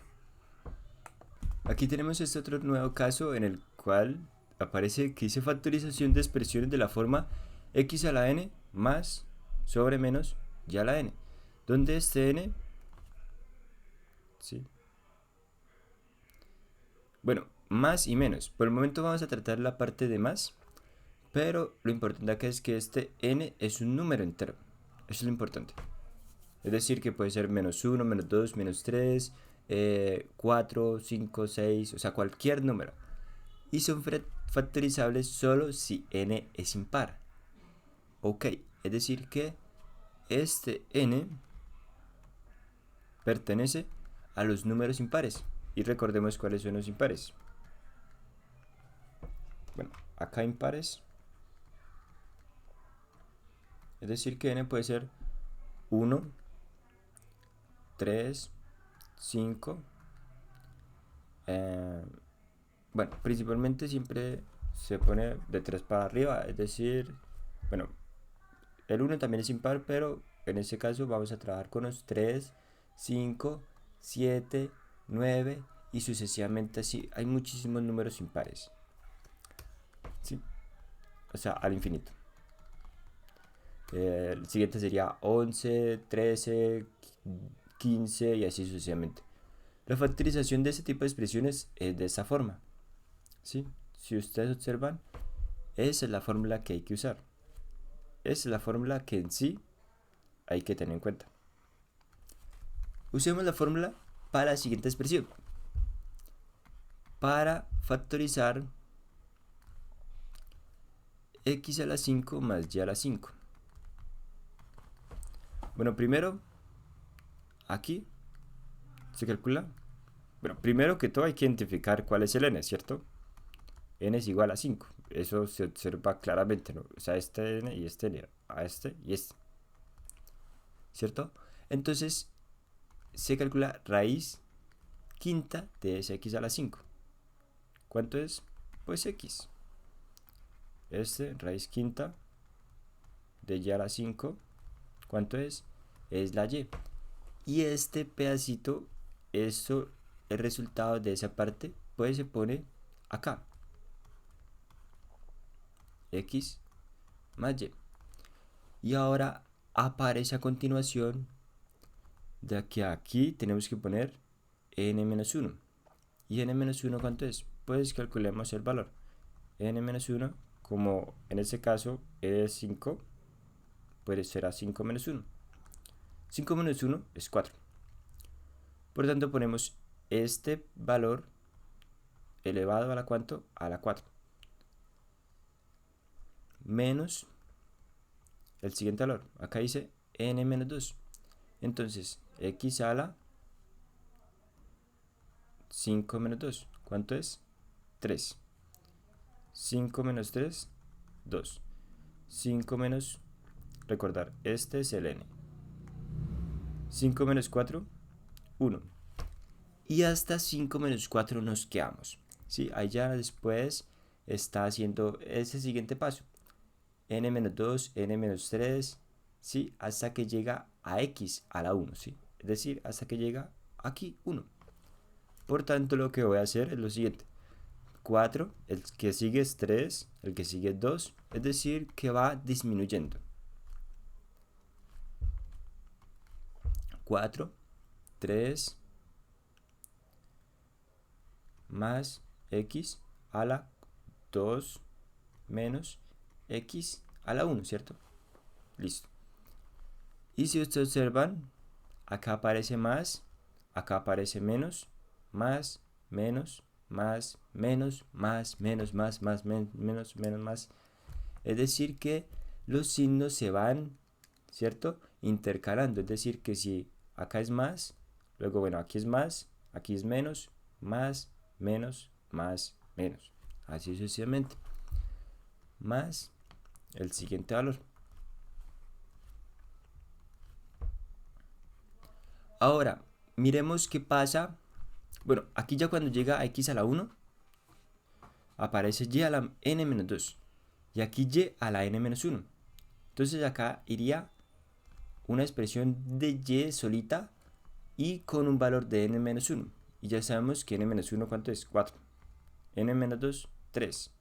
Aquí tenemos este otro nuevo caso en el cual aparece que dice factorización de expresiones de la forma x a la n más sobre menos y a la n. Donde este n, ¿sí? Bueno, más y menos. Por el momento vamos a tratar la parte de más, pero lo importante acá es que este n es un número entero. Eso es lo importante. Es decir, que puede ser menos 1, menos 2, menos 3, 4, 5, 6, o sea, cualquier número. Y son factorizables solo si n es impar. Ok, es decir que este n pertenece a los números impares. Y recordemos cuáles son los impares. Bueno, acá impares. Es decir que n puede ser 1, 3, 5. Bueno, principalmente siempre se pone de 3 para arriba. Es decir, bueno, el 1 también es impar, pero en este caso vamos a trabajar con los 3, 5, 7, 9 y sucesivamente así. Hay muchísimos números impares. ¿Sí? O sea, al infinito. El siguiente sería 11, 13, 15 y así sucesivamente. La factorización de este tipo de expresiones es de esta forma. ¿Sí? Si ustedes observan, esa es la fórmula que hay que usar. Esa es la fórmula que en sí hay que tener en cuenta. Usemos la fórmula para la siguiente expresión. Para factorizar x a la 5 más y a la 5. Bueno, primero, aquí se calcula. Bueno, primero que todo hay que identificar cuál es el n, ¿cierto? N es igual a 5. Eso se observa claramente, ¿no? O sea, este n y este n, a este y este. ¿Cierto? Entonces, se calcula raíz quinta de ese x a la 5. ¿Cuánto es? Pues x. Este, raíz quinta de y a la 5. ¿Cuánto es? Es la y. Y este pedacito, esto, el resultado de esa parte, pues se pone acá. X más y. Y ahora aparece a continuación, de aquí a aquí tenemos que poner n-1. ¿Y n-1 cuánto es? Pues calculemos el valor. n-1, como en este caso es 5, pues será 5 menos 1. 5 menos 1 es 4. Por lo tanto ponemos este valor elevado a la cuánto? A la 4. Menos el siguiente valor. Acá dice n menos 2. Entonces, x a la 5 menos 2. ¿Cuánto es? 3. 5 menos 3, 2. 5 menos, recordar, este es el n. 5 menos 4, 1. Y hasta 5 menos 4 nos quedamos. ¿Sí? Ahí ya después está haciendo ese siguiente paso. n menos 2, n menos 3, ¿sí? Hasta que llega a x a la 1, ¿sí? Es decir, hasta que llega aquí 1. Por tanto, lo que voy a hacer es lo siguiente. 4, el que sigue es 3, el que sigue es 2, es decir, que va disminuyendo. 4, 3, más x a la 2 menos x a la 1, ¿cierto? Listo. Y si ustedes observan, acá aparece más, acá aparece menos, más, menos, más, menos, más, menos, más, más, menos, menos, más. Es decir que los signos se van, ¿cierto? Intercalando. Es decir que si acá es más, luego bueno, aquí es más, aquí es menos, más, menos, más, menos. Así sucesivamente. más el siguiente valor. Ahora, miremos qué pasa. Bueno, aquí ya cuando llega a x a la 1, aparece y a la n-2. Y aquí y a la n-1. Entonces acá iría una expresión de y solita y con un valor de n-1. Y ya sabemos que n-1 ¿cuánto es? 4. n-2, 3.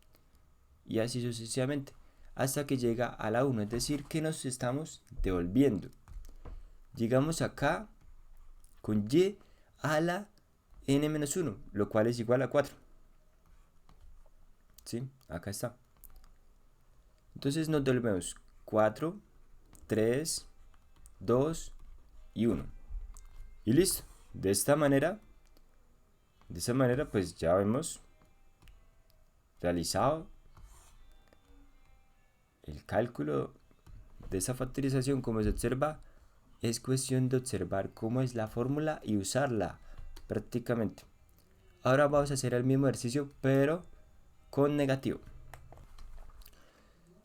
Y así sucesivamente. Hasta que llega a la 1. Es decir, que nos estamos devolviendo. Llegamos acá con y a la n-1, lo cual es igual a 4. ¿Sí? Acá está. Entonces nos devolvemos 4, 3, 2 y 1. Y listo. De esta manera pues ya hemos realizado el cálculo de esa factorización. Como se observa, es cuestión de observar cómo es la fórmula y usarla prácticamente. Ahora vamos a hacer el mismo ejercicio pero con negativo.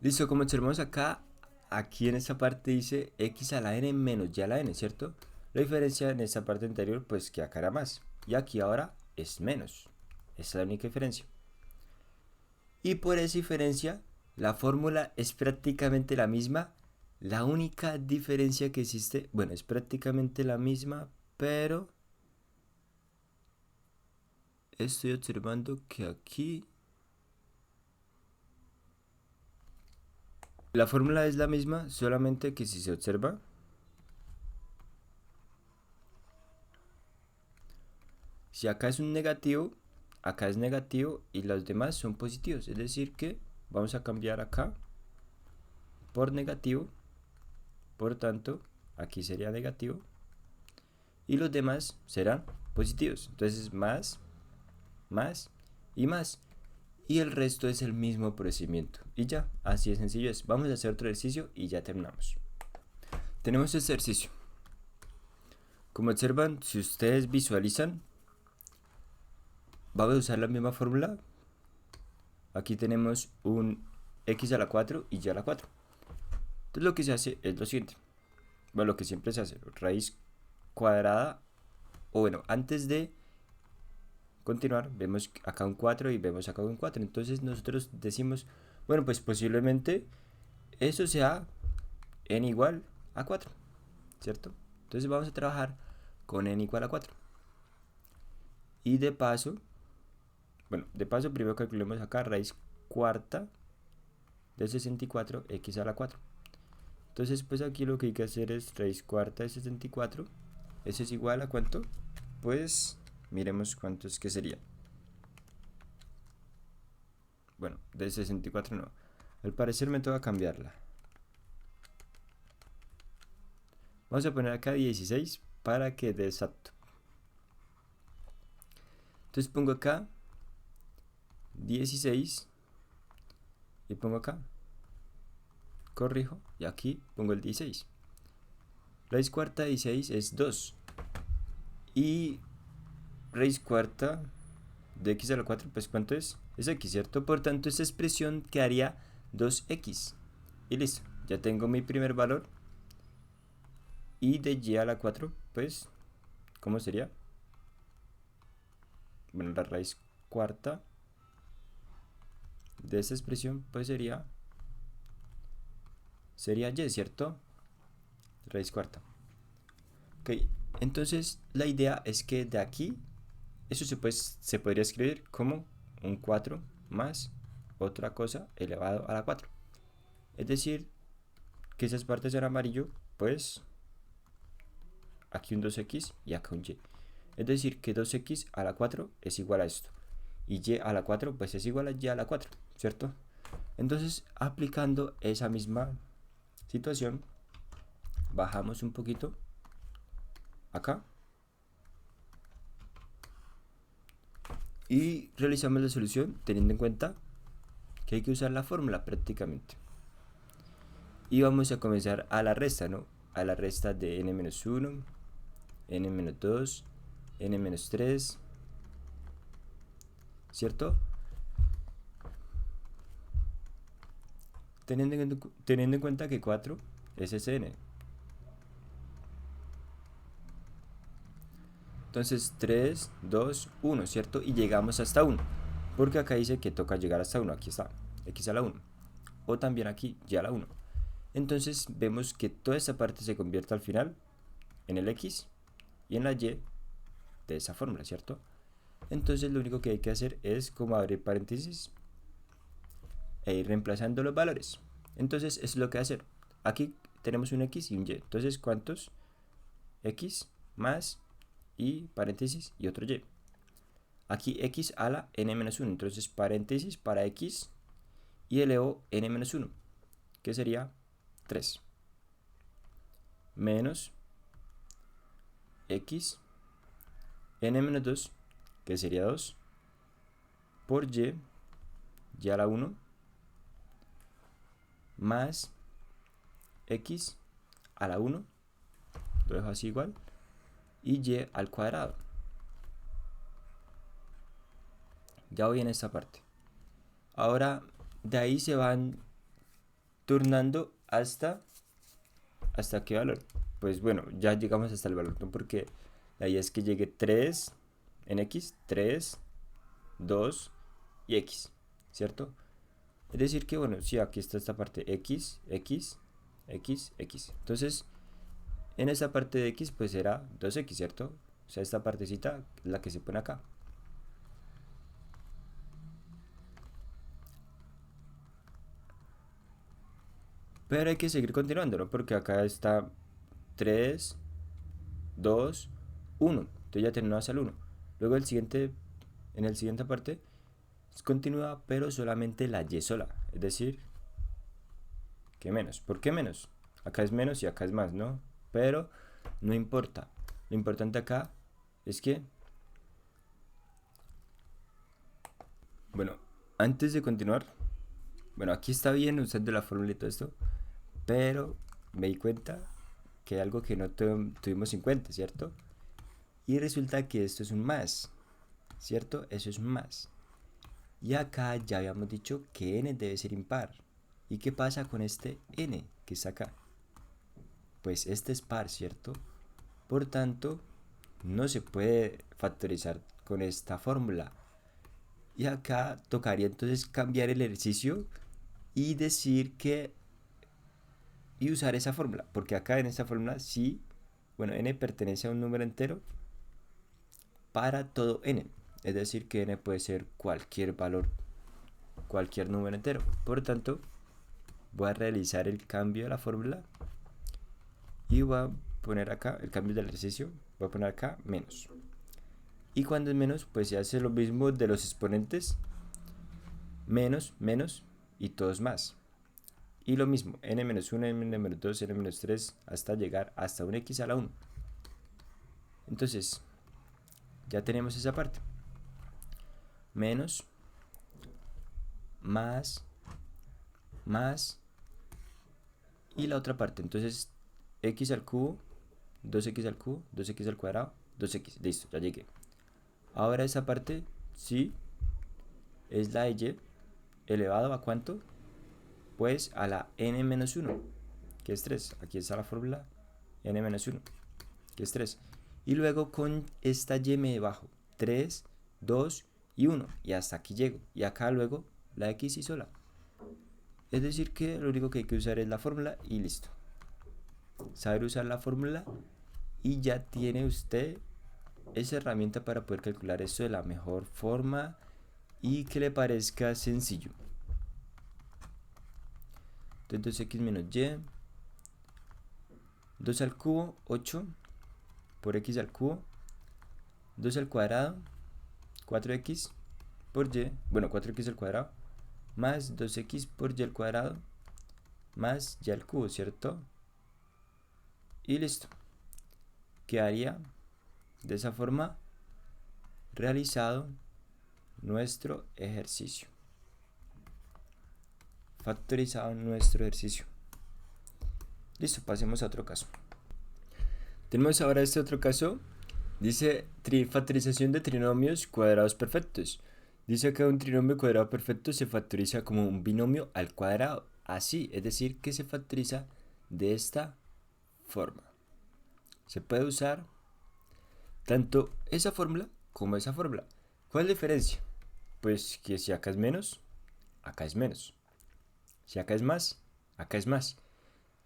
Listo, como observamos acá, aquí en esta parte dice x a la n menos y a la n, ¿cierto? La diferencia en esta parte anterior pues que acá era más y aquí ahora es menos. Esa es la única diferencia. Y por esa diferencia la fórmula es prácticamente la misma. La única diferencia que existe, bueno, es prácticamente la misma, pero estoy observando que aquí la fórmula es la misma, solamente que si se observa, si acá es un negativo, acá es negativo y los demás son positivos. Es decir que vamos a cambiar acá por negativo. Por tanto, aquí sería negativo y los demás serán positivos. Entonces más, más y más. Y el resto es el mismo procedimiento. Y ya, así de sencillo es. Vamos a hacer otro ejercicio y ya terminamos. Tenemos este ejercicio. Como observan, si ustedes visualizan, vamos a usar la misma fórmula. Aquí tenemos un x a la 4 y y a la 4. Entonces lo que se hace es lo siguiente. Bueno, lo que siempre se hace, raíz cuadrada, o bueno, antes de continuar, vemos acá un 4 y vemos acá un 4. Entonces nosotros decimos, bueno, pues posiblemente eso sea n igual a 4, ¿cierto? Entonces vamos a trabajar con n igual a 4. Y de paso, primero calculemos acá raíz cuarta de 64 x a la 4. Entonces pues aquí lo que hay que hacer es raíz cuarta de 64. Eso es igual a ¿cuánto? Pues miremos cuánto es que sería. Bueno, de 64 no. Al parecer me toca cambiarla. Vamos a poner acá 16 para que dé exacto. Entonces pongo acá 16 y pongo acá. Corrijo y aquí pongo el 16. Raíz cuarta de 16 es 2. Y raíz cuarta de x a la 4, pues ¿cuánto es? Es x, ¿cierto? Por tanto, esta expresión quedaría 2x. Y listo, ya tengo mi primer valor. Y de y a la 4, pues, ¿cómo sería? Bueno, la raíz cuarta de esta expresión, pues sería y, ¿cierto? Raíz cuarta. Ok, entonces la idea es que de aquí, eso se podría escribir como un 4 más otra cosa elevado a la 4. Es decir, que esas partes en amarillo, pues aquí un 2x y acá un y. Es decir, que 2x a la 4 es igual a esto. Y y a la 4 pues es igual a y a la 4, ¿cierto? Entonces, aplicando esa misma situación, bajamos un poquito acá y realizamos la solución teniendo en cuenta que hay que usar la fórmula prácticamente. Y vamos a comenzar a la resta, ¿no? A la resta de n-1, n-2, n-3, ¿cierto? teniendo en cuenta que 4 es Sn. Entonces 3, 2, 1, ¿cierto? Y llegamos hasta 1. Porque acá dice que toca llegar hasta 1. Aquí está, x a la 1. O también aquí, y a la 1. Entonces vemos que toda esta parte se convierte al final en el x y en la y de esa fórmula, ¿cierto? Entonces lo único que hay que hacer es como abrir paréntesis e ir reemplazando los valores. Entonces es lo que hacer. Aquí tenemos un x y un y. Entonces, ¿cuántos? X más y paréntesis y otro y. Aquí x a la n-1. Entonces paréntesis para x y elevo n-1, que sería 3. Menos x n-2, que sería 2, por y a la 1, más x a la 1, lo dejo así igual, y y al cuadrado. Ya voy en esta parte. Ahora de ahí se van turnando hasta qué valor. Pues bueno, ya llegamos hasta el valor, ¿no? Porque la idea es que llegue 3 en x, 3, 2 y x, ¿cierto? Es decir que, bueno, sí, aquí está esta parte x, x, x, x. Entonces, en esta parte de x, pues será 2x, ¿cierto? O sea, esta partecita es la que se pone acá. Pero hay que seguir continuando, ¿no? Porque acá está 3, 2, 1. Entonces ya terminó hasta el 1. Luego en el siguiente parte continúa, pero solamente la y sola. Es decir, que menos. ¿Por qué menos? Acá es menos y acá es más, ¿no? Pero no importa. Lo importante acá es que, bueno, antes de continuar, bueno, aquí está bien usando la fórmula y todo esto, pero me di cuenta que hay algo que no tuvimos en cuenta, ¿cierto? Y resulta que esto es un más, ¿cierto? Eso es un más. Y acá ya habíamos dicho que n debe ser impar. ¿Y qué pasa con este n que está acá? Pues este es par, ¿cierto? Por tanto, no se puede factorizar con esta fórmula. Y acá tocaría entonces cambiar el ejercicio y decir que y usar esa fórmula, porque acá en esta fórmula sí, bueno, n pertenece a un número entero para todo n, es decir que n puede ser cualquier valor, cualquier número entero. Por lo tanto, voy a realizar el cambio de la fórmula y voy a poner acá el cambio del ejercicio, voy a poner acá menos. Y cuando es menos, pues se hace lo mismo de los exponentes, menos, menos y todos más. Y lo mismo, n-1, n-2, n-3, hasta llegar hasta un x a la 1. Entonces, ya tenemos esa parte. Menos, más, y la otra parte. Entonces, x al cubo, 2x al cubo, 2x al cuadrado, 2x. Listo, ya llegué. Ahora esa parte, sí, es la de y elevado a ¿cuánto? Pues a la n-1, que es 3. Aquí está la fórmula n-1, que es 3. Y luego con esta y me bajo 3, 2 y 1. Y hasta aquí llego. Y acá luego la x y sola. Es decir que lo único que hay que usar es la fórmula y listo. Saber usar la fórmula y ya tiene usted esa herramienta para poder calcular esto de la mejor forma y que le parezca sencillo. Entonces x menos y, 2 al cubo, 8 por x al cubo, 2 al cuadrado, 4x por y, bueno, 4x al cuadrado, más 2x por y al cuadrado, más y al cubo, ¿cierto? Y listo. Quedaría de esa forma realizado nuestro ejercicio. Factorizado nuestro ejercicio. Listo, pasemos a otro caso. Tenemos ahora este otro caso. Dice factorización de trinomios cuadrados perfectos. Dice que un trinomio cuadrado perfecto se factoriza como un binomio al cuadrado así, es decir, que se factoriza de esta forma. Se puede usar tanto esa fórmula como esa fórmula. ¿Cuál es la diferencia? Pues que si acá es menos, acá es menos. Si acá es más, acá es más.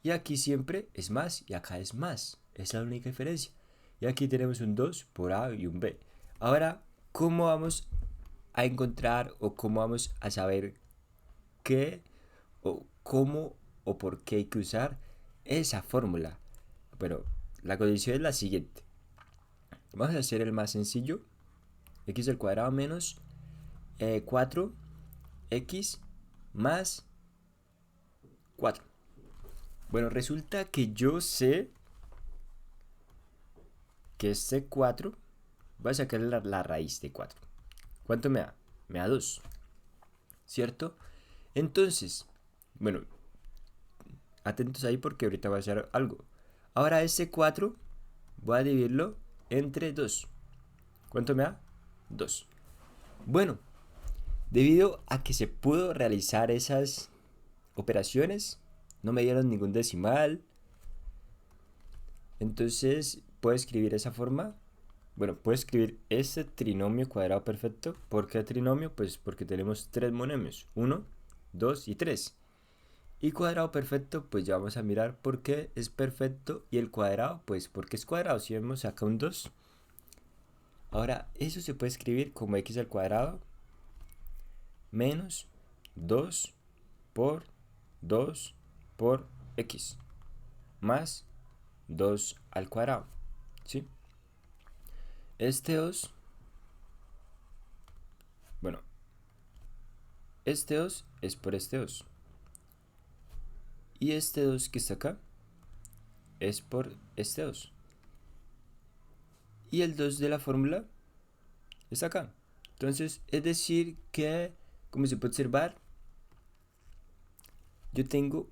Y aquí siempre es más y acá es más. Esa es la única diferencia. Y aquí tenemos un 2 por A y un B. Ahora, ¿cómo vamos a encontrar o cómo vamos a saber qué o cómo o por qué hay que usar esa fórmula? Bueno, la condición es la siguiente. Vamos a hacer el más sencillo. X al cuadrado menos 4x más 4. Bueno, resulta que yo sé que este 4 voy a sacar la raíz de 4. ¿Cuánto me da? Me da 2, ¿cierto? Entonces, bueno, atentos ahí porque ahorita voy a hacer algo. Ahora este 4 voy a dividirlo entre 2. ¿Cuánto me da? 2. Bueno, debido a que se pudo realizar esas operaciones, no me dieron ningún decimal. Entonces, ¿puedo escribir esa forma? Bueno, puedo escribir este trinomio cuadrado perfecto. ¿Por qué trinomio? Pues porque tenemos tres monomios. 1, 2 y 3. Y cuadrado perfecto, pues ya vamos a mirar por qué es perfecto. Y el cuadrado, pues porque es cuadrado. Si vemos acá un 2. Ahora, eso se puede escribir como x al cuadrado menos 2 por 2 por x más 2 al cuadrado, ¿sí? Este 2, bueno, este 2 es por este 2. Y este 2 que está acá es por este 2. Y el 2 de la fórmula está acá. Entonces, es decir que, como se puede observar, yo tengo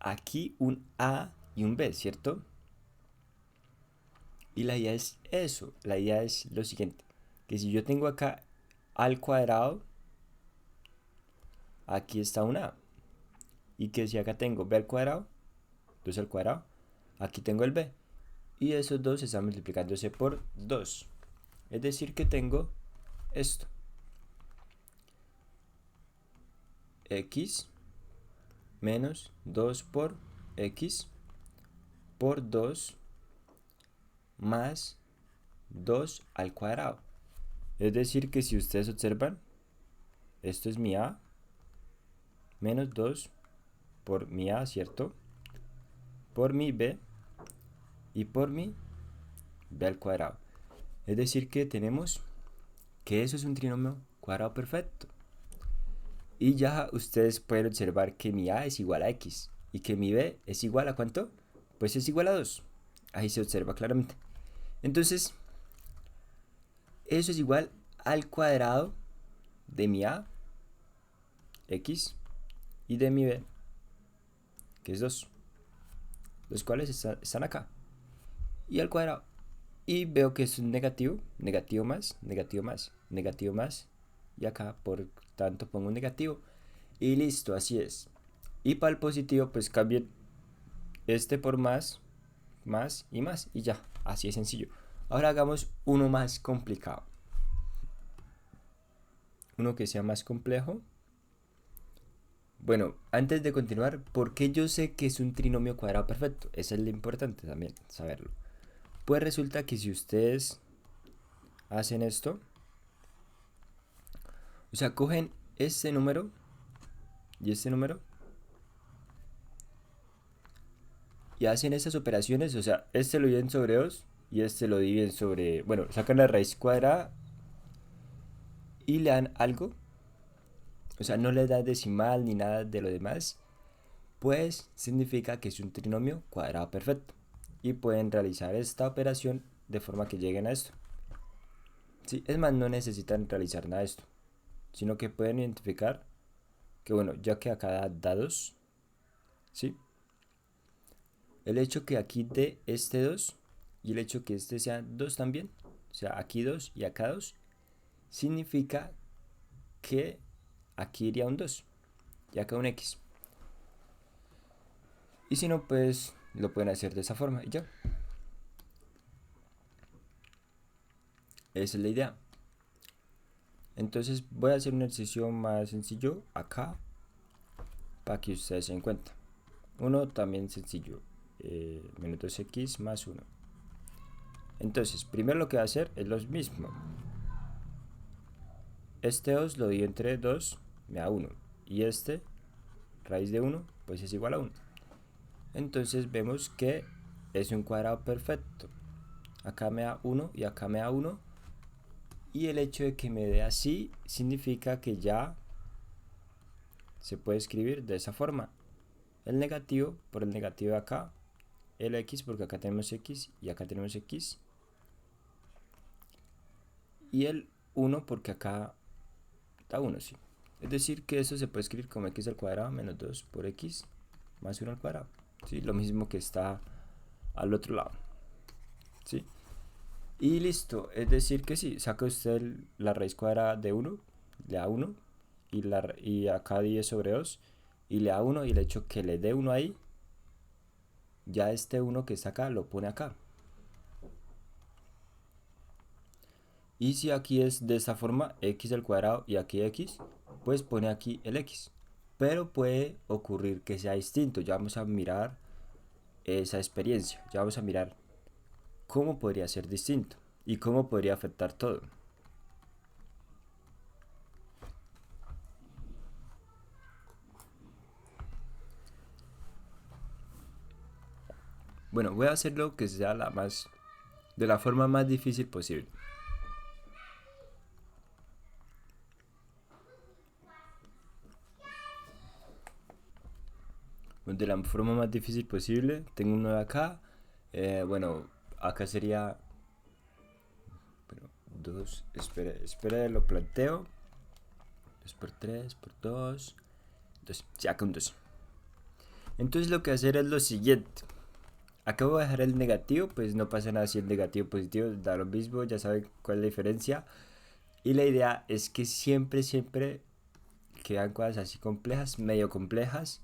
aquí un A y un B, ¿cierto? Y la idea es eso, la idea es lo siguiente, que si yo tengo acá A al cuadrado, aquí está un A. Y que si acá tengo B al cuadrado, 2 al cuadrado, aquí tengo el B. Y esos dos están multiplicándose por 2. Es decir que tengo esto. X menos 2 por X por 2 más 2 al cuadrado. Es decir que si ustedes observan, esto es mi A menos 2 por mi A, ¿cierto? Por mi B y por mi B al cuadrado. Es decir que tenemos que eso es un trinomio cuadrado perfecto. Y ya ustedes pueden observar que mi A es igual a X y que mi B es igual a ¿cuánto? Pues es igual a 2. Ahí se observa claramente. Entonces, eso es igual al cuadrado de mi A, X, y de mi B, que es 2. Los cuales están acá. Y al cuadrado. Y veo que es un negativo, negativo más, negativo más, negativo más. Y acá, por tanto, pongo un negativo. Y listo, así es. Y para el positivo, pues cambien este por más, más y más. Y ya, así es sencillo. Ahora hagamos uno más complicado. Uno que sea más complejo. Bueno, antes de continuar, ¿por qué yo sé que es un trinomio cuadrado perfecto? Eso es lo importante también, saberlo. Pues resulta que si ustedes hacen esto, o sea, cogen este número y este número y hacen estas operaciones, o sea, este lo dividen sobre 2 y este lo dividen sobre, bueno, sacan la raíz cuadrada y le dan algo, o sea, no le da decimal ni nada de lo demás, pues significa que es un trinomio cuadrado perfecto. Y pueden realizar esta operación de forma que lleguen a esto. Sí, es más, no necesitan realizar nada de esto, sino que pueden identificar que, bueno, ya que acá da 2, ¿sí? El hecho que aquí dé este 2 y el hecho que este sea 2 también, o sea, aquí 2 y acá 2, significa que aquí iría un 2 y acá un X. Y si no, pues lo pueden hacer de esa forma y ya. Esa es la idea. Entonces voy a hacer un ejercicio más sencillo acá para que ustedes se den cuenta. Uno también sencillo, menos 2x más 1. Entonces, primero lo que voy a hacer es lo mismo. Este 2 lo divido entre 2, me da 1. Y este, raíz de 1, pues es igual a 1. Entonces vemos que es un cuadrado perfecto. Acá me da 1 y acá me da 1. Y el hecho de que me dé así significa que ya se puede escribir de esa forma. El negativo por el negativo de acá. El x porque acá tenemos x y acá tenemos x. Y el 1 porque acá da 1, sí. Es decir que eso se puede escribir como x al cuadrado menos 2 por x más 1 al cuadrado. ¿Sí? Lo mismo que está al otro lado. ¿Sí? Y listo. Es decir que sí, saca usted la raíz cuadrada de 1, le da 1. Y acá 10 sobre 2 y le da 1 y el hecho que le dé 1 ahí, ya este 1 que está acá lo pone acá. Y si aquí es de esta forma, x al cuadrado y aquí x, pues pone aquí el x. Pero puede ocurrir que sea distinto. Ya vamos a mirar esa experiencia. Ya vamos a mirar cómo podría ser distinto y cómo podría afectar todo. Bueno, voy a hacerlo que sea de la forma más difícil posible. De la forma más difícil posible. Tengo uno de acá. Bueno, acá sería... Bueno, 2. Espera, lo planteo. 2 por 3 por 2. 2. Sí, acá un 2. Entonces lo que voy a hacer es lo siguiente. Acá voy a dejar el negativo, pues no pasa nada si el negativo positivo da lo mismo, ya saben cuál es la diferencia. Y la idea es que siempre que vean cosas así complejas, medio complejas,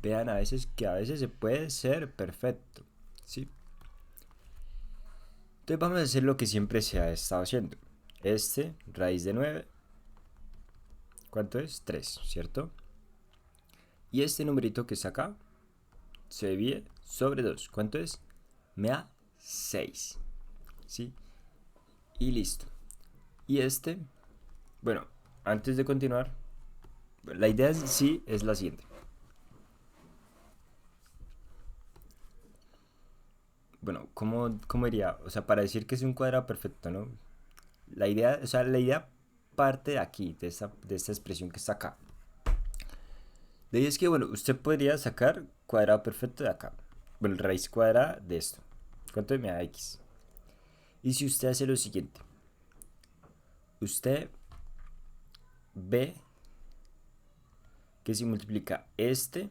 vean a veces que a veces se puede ser perfecto, ¿sí? Entonces vamos a hacer lo que siempre se ha estado haciendo. Raíz de 9, ¿cuánto es? 3, ¿cierto? Y este numerito que está acá se divide sobre 2. ¿Cuánto es? Me da 6, ¿sí? Y listo. Y bueno, antes de continuar, la idea sí es la siguiente. Bueno, ¿cómo iría? O sea, para decir que es un cuadrado perfecto, ¿no? La idea parte de aquí, de esta expresión que está acá. La idea es que, bueno, usted podría sacar cuadrado perfecto de acá. Bueno, raíz cuadrada de esto. ¿Cuánto me da x? Y si usted hace lo siguiente. Usted ve que si multiplica este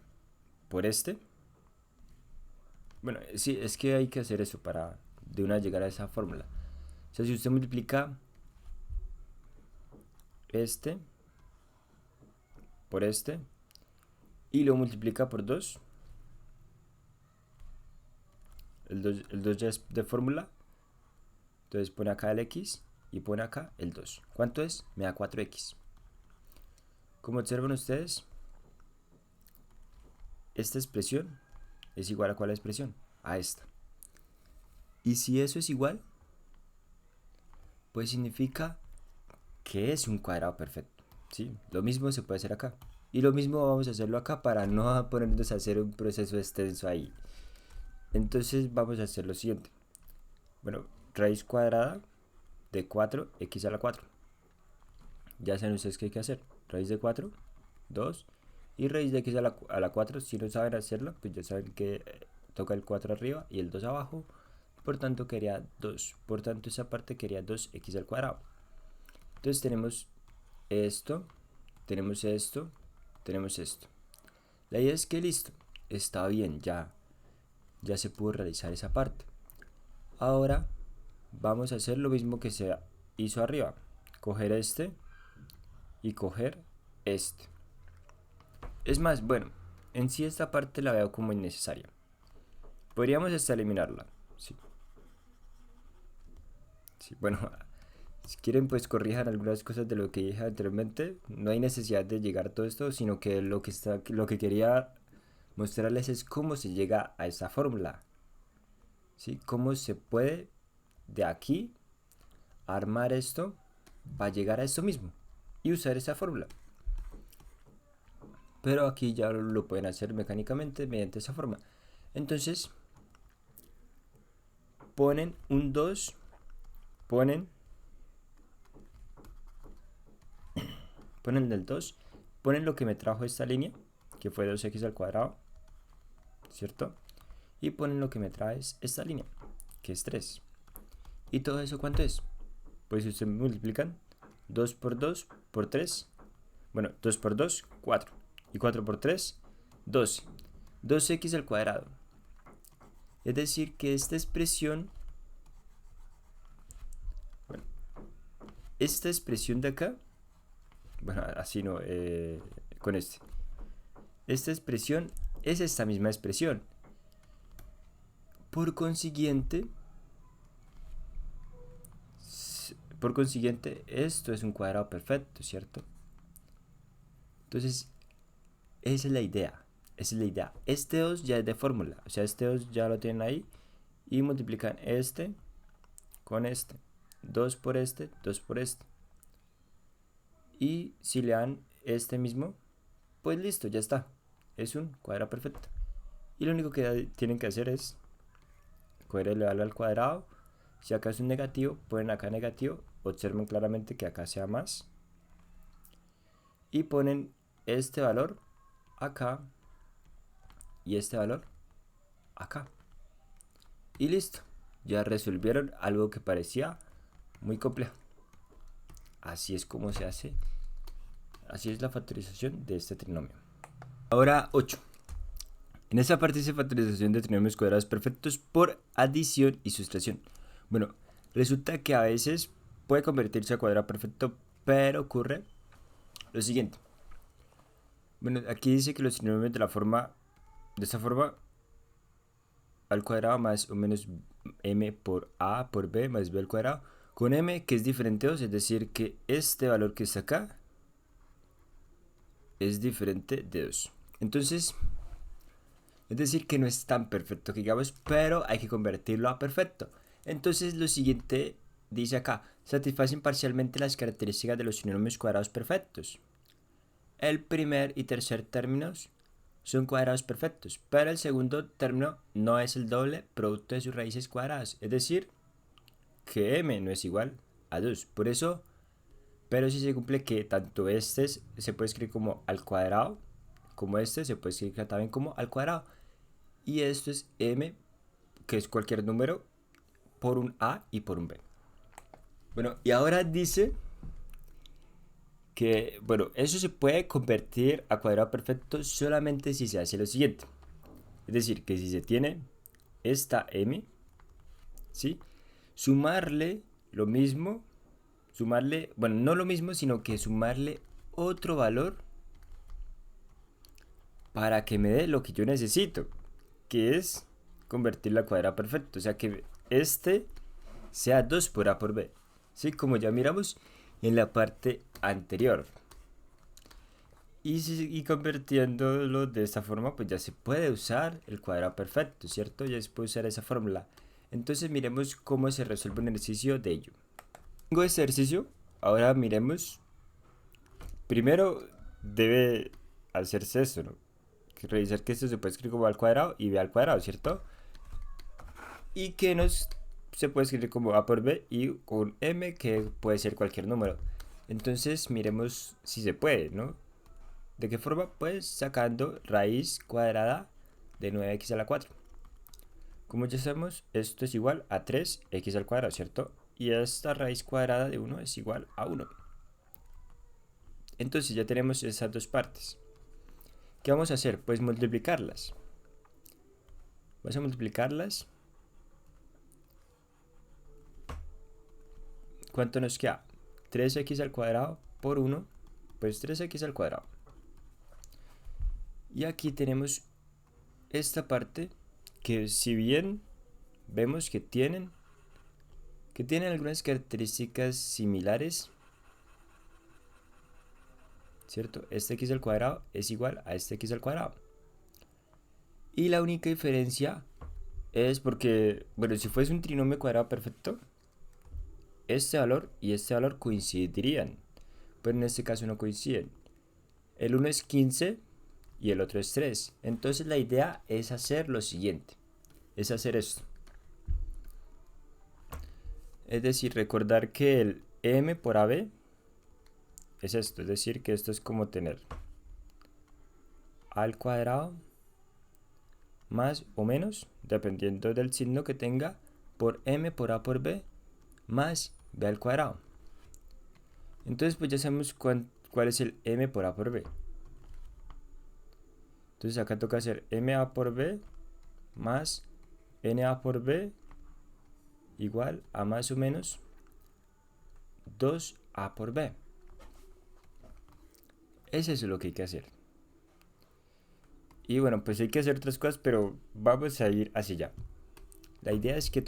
por este. Bueno, sí, es que hay que hacer eso para de una llegar a esa fórmula. O sea, si usted multiplica este por este y lo multiplica por 2, el 2 ya es de fórmula, entonces pone acá el x y pone acá el 2. ¿Cuánto es? Me da 4x. Como observan ustedes, esta expresión es igual a ¿cuál expresión? A esta. Y si eso es igual, pues significa que es un cuadrado perfecto, ¿sí? Lo mismo se puede hacer acá. Y lo mismo vamos a hacerlo acá para no ponernos a hacer un proceso extenso ahí. Entonces vamos a hacer lo siguiente. Bueno, raíz cuadrada de 4x a la 4. Ya saben ustedes qué hay que hacer. Raíz de 4, 2. Y raíz de x a la 4, si no saben hacerlo, pues ya saben que toca el 4 arriba y el 2 abajo. Por tanto, quería 2. Por tanto, esa parte quería 2x al cuadrado. Entonces tenemos esto, tenemos esto, tenemos esto. La idea es que listo, está bien, ya se pudo realizar esa parte. Ahora vamos a hacer lo mismo que se hizo arriba. Coger este y coger este. Es más, bueno, en sí esta parte la veo como innecesaria. Podríamos hasta eliminarla. Sí. Sí, bueno, si quieren pues corrijan algunas cosas de lo que dije anteriormente. No hay necesidad de llegar a todo esto, sino que lo que quería mostrarles es cómo se llega a esa fórmula. ¿Sí? Cómo se puede de aquí armar esto para llegar a esto mismo y usar esa fórmula. Pero aquí ya lo pueden hacer mecánicamente mediante esa forma. Entonces ponen un 2, ponen el 2, ponen lo que me trajo esta línea, que fue 2x al cuadrado, ¿cierto? Y ponen lo que me trae esta línea, que es 3. ¿Y todo eso cuánto es? Pues si ustedes multiplican 2 por 2 por 3, bueno, 2 por 2, 4. Y 4 por 3, 12. 2x al cuadrado. Es decir, que esta expresión, bueno, esta expresión de acá, bueno, así no, con esta expresión es esta misma expresión. Por consiguiente, esto es un cuadrado perfecto, ¿cierto? Entonces, esa es la idea. Esa es la idea. Este 2 ya es de fórmula. O sea, este 2 ya lo tienen ahí. Y multiplican este con este. 2 por este, 2 por este. Y si le dan este mismo, pues listo, ya está. Es un cuadrado perfecto. Y lo único que tienen que hacer es coger el valor al cuadrado. Si acá es un negativo, ponen acá negativo. Observen claramente que acá sea más. Y ponen este valor acá y este valor acá. Y listo. Ya resolvieron algo que parecía muy complejo. Así es como se hace. Así es la factorización de este trinomio. Ahora 8. En esta parte dice factorización de trinomios cuadrados perfectos por adición y sustracción. Bueno, resulta que a veces puede convertirse a cuadrado perfecto, pero ocurre lo siguiente. Bueno, aquí dice que los trinomios de esta forma, al cuadrado más o menos m por a por b más b al cuadrado, con m que es diferente a 2, es decir que este valor que está acá es diferente de 2. Entonces, es decir que no es tan perfecto que digamos, pero hay que convertirlo a perfecto. Entonces lo siguiente dice acá, satisfacen parcialmente las características de los trinomios cuadrados perfectos. El primer y tercer términos son cuadrados perfectos, pero el segundo término no es el doble producto de sus raíces cuadradas, es decir, que m no es igual a 2. Por eso, pero si se cumple que tanto este se puede escribir como al cuadrado, como este se puede escribir también como al cuadrado. Y esto es m, que es cualquier número, por un a y por un b. Bueno, y ahora dice que, bueno, eso se puede convertir a cuadrado perfecto solamente si se hace lo siguiente. Es decir, que si se tiene esta m, ¿sí? Sumarle lo mismo, bueno, no lo mismo, sino que sumarle otro valor para que me dé lo que yo necesito, que es convertirla a cuadrado perfecto. O sea, que este sea 2 por a por b, ¿sí? Como ya miramos en la parte anterior. Y convirtiéndolo de esta forma, pues ya se puede usar el cuadrado perfecto, ¿cierto? Ya se puede usar esa fórmula. Entonces miremos cómo se resuelve un ejercicio de ello. Tengo este ejercicio, ahora miremos. Primero debe hacerse esto, ¿no? Revisar que esto se puede escribir como a al cuadrado y b al cuadrado, ¿cierto? Y que se puede escribir como a por b y con m, que puede ser cualquier número. Entonces miremos si se puede, ¿no? ¿De qué forma? Pues sacando raíz cuadrada de 9x a la 4. Como ya sabemos, esto es igual a 3x al cuadrado, ¿cierto? Y esta raíz cuadrada de 1 es igual a 1. Entonces ya tenemos esas dos partes. ¿Qué vamos a hacer? Pues multiplicarlas. Vamos a multiplicarlas. ¿Cuánto nos queda? 3x al cuadrado por 1, pues 3x al cuadrado. Y aquí tenemos esta parte que, si bien vemos que tienen algunas características similares, ¿cierto? Este x al cuadrado es igual a este x al cuadrado. Y la única diferencia es porque, bueno, si fuese un trinomio cuadrado perfecto, este valor y este valor coincidirían, pero en este caso no coinciden. El uno es 15 y el otro es 3. Entonces la idea es hacer lo siguiente, es hacer esto. Es decir, recordar que el m por ab es esto, es decir, que esto es como tener a al cuadrado más o menos, dependiendo del signo que tenga, por m por a por b más b al cuadrado. Entonces pues ya sabemos cuál es el m por a por b. Entonces acá toca hacer ma por b más na por b igual a más o menos 2a por b. Es eso lo que hay que hacer. Y bueno, pues hay que hacer otras cosas, pero vamos a ir hacia allá. La idea es que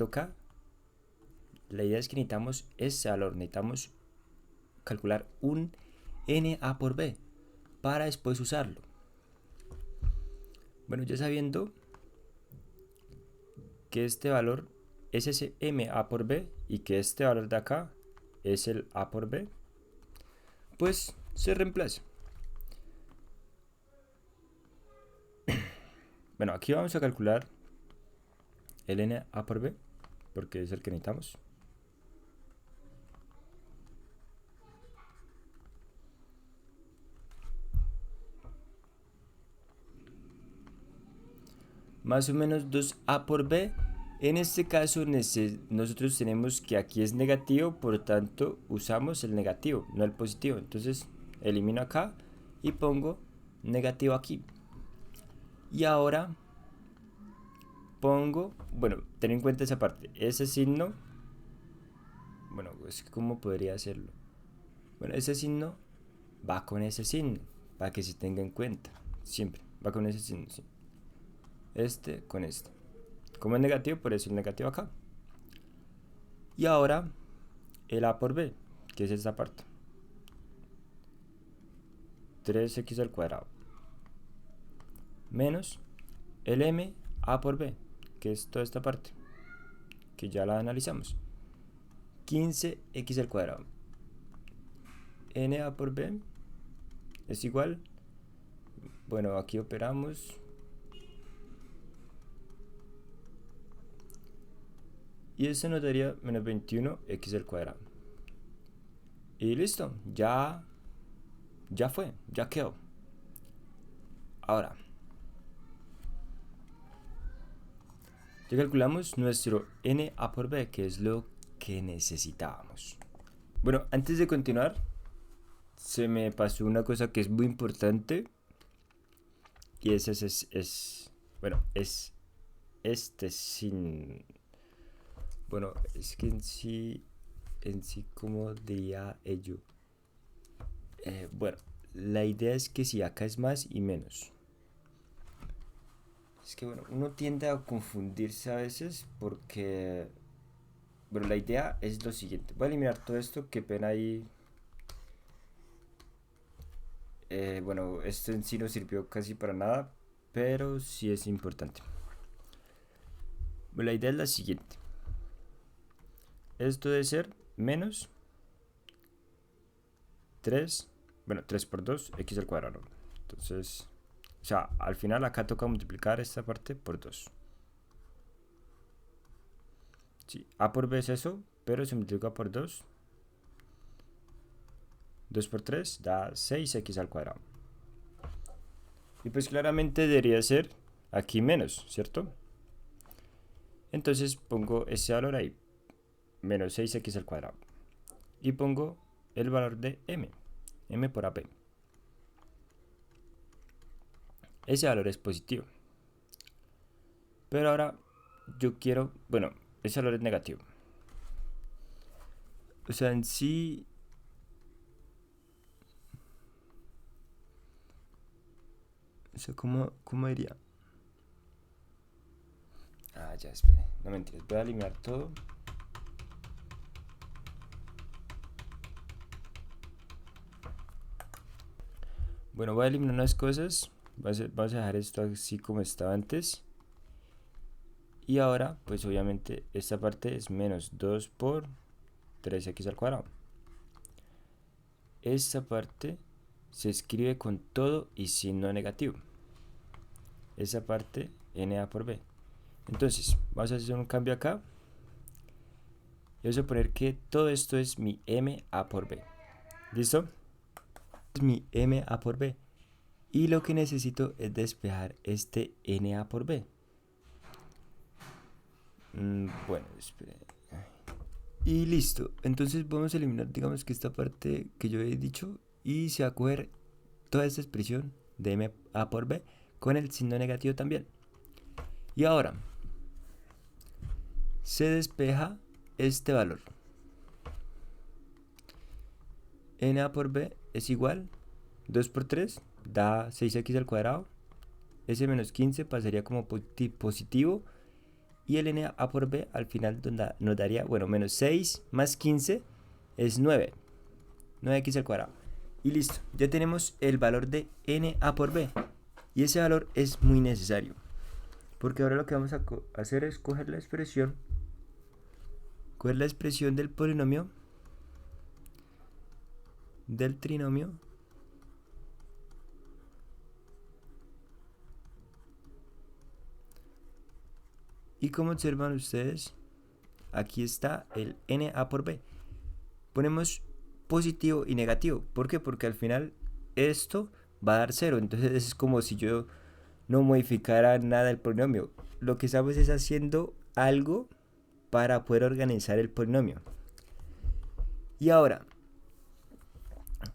necesitamos ese valor, necesitamos calcular un na por b para después usarlo. Bueno, ya sabiendo que este valor es ese ma por b y que este valor de acá es el a por b, pues se reemplaza. Bueno, aquí vamos a calcular el na por b porque es el que necesitamos. Más o menos 2a por b. En este caso nosotros tenemos que aquí es negativo, por tanto usamos el negativo, no el positivo. Entonces elimino acá y pongo negativo aquí. Y ahora pongo, bueno, ten en cuenta esa parte, ese signo, bueno, pues ¿cómo podría hacerlo? Bueno, ese signo va con ese signo, para que se tenga en cuenta, siempre, va con ese signo, ¿sí? Este con este. Como es negativo, por eso el negativo acá. Y ahora el a por b, que es esta parte. 3x al cuadrado. Menos el m a por b, que es toda esta parte, que ya la analizamos. 15x al cuadrado. N a por b es igual. Bueno, aquí operamos. Y eso nos daría menos 21x al cuadrado. Y listo, ya fue, ya quedó. Ahora, ya calculamos nuestro n a por b, que es lo que necesitábamos. Bueno, antes de continuar, se me pasó una cosa que es muy importante. Y ese bueno, es este sin... Bueno, es que en sí, como diría ello. Bueno, la idea es que si acá es más y menos. Es que bueno, uno tiende a confundirse a veces porque... Bueno, la idea es lo siguiente. Voy a eliminar todo esto, qué pena ahí. Bueno, esto en sí no sirvió casi para nada, pero sí es importante. Bueno, la idea es la siguiente. Esto debe ser menos 3, bueno, 3 por 2, x al cuadrado. Entonces, o sea, al final acá toca multiplicar esta parte por 2. Sí, a por b es eso, pero se multiplica por 2. 2 por 3 da 6x al cuadrado. Y pues claramente debería ser aquí menos, ¿cierto? Entonces pongo ese valor ahí, menos 6x al cuadrado. Y pongo el valor de m por ap. Ese valor es positivo. Pero ahora yo quiero, bueno, ese valor es negativo. O sea, en sí... O sea, ¿cómo diría? Ya, espere. No mentiras, voy a eliminar todo. Bueno, voy a eliminar unas cosas. Vamos a dejar esto así como estaba antes. Y ahora, pues obviamente, esta parte es menos 2 por 3x al cuadrado. Esta parte se escribe con todo y signo negativo. Esa parte, na por b. Entonces, vamos a hacer un cambio acá. Y vamos a poner que todo esto es mi ma por b. ¿Listo? Es mi ma por b. Y lo que necesito es despejar este na por b. Bueno, espere. Y listo. Entonces vamos a eliminar, digamos que esta parte que yo he dicho. Y se va a coger toda esta expresión de ma por b con el signo negativo también. Y ahora se despeja este valor. Na por b es igual 2 por 3 da 6x al cuadrado. Ese menos 15 pasaría como positivo. Y el na por b al final nos daría, bueno, menos 6 más 15 es 9. 9x al cuadrado. Y listo, ya tenemos el valor de na por b. Y ese valor es muy necesario. Porque ahora lo que vamos a hacer es coger la expresión del polinomio, del trinomio, y como observan ustedes, aquí está el na por b. Ponemos positivo y negativo. ¿Por qué? Porque al final esto va a dar 0. Entonces es como si yo no modificara nada del polinomio. Lo que estamos es haciendo algo para poder organizar el polinomio. Y ahora,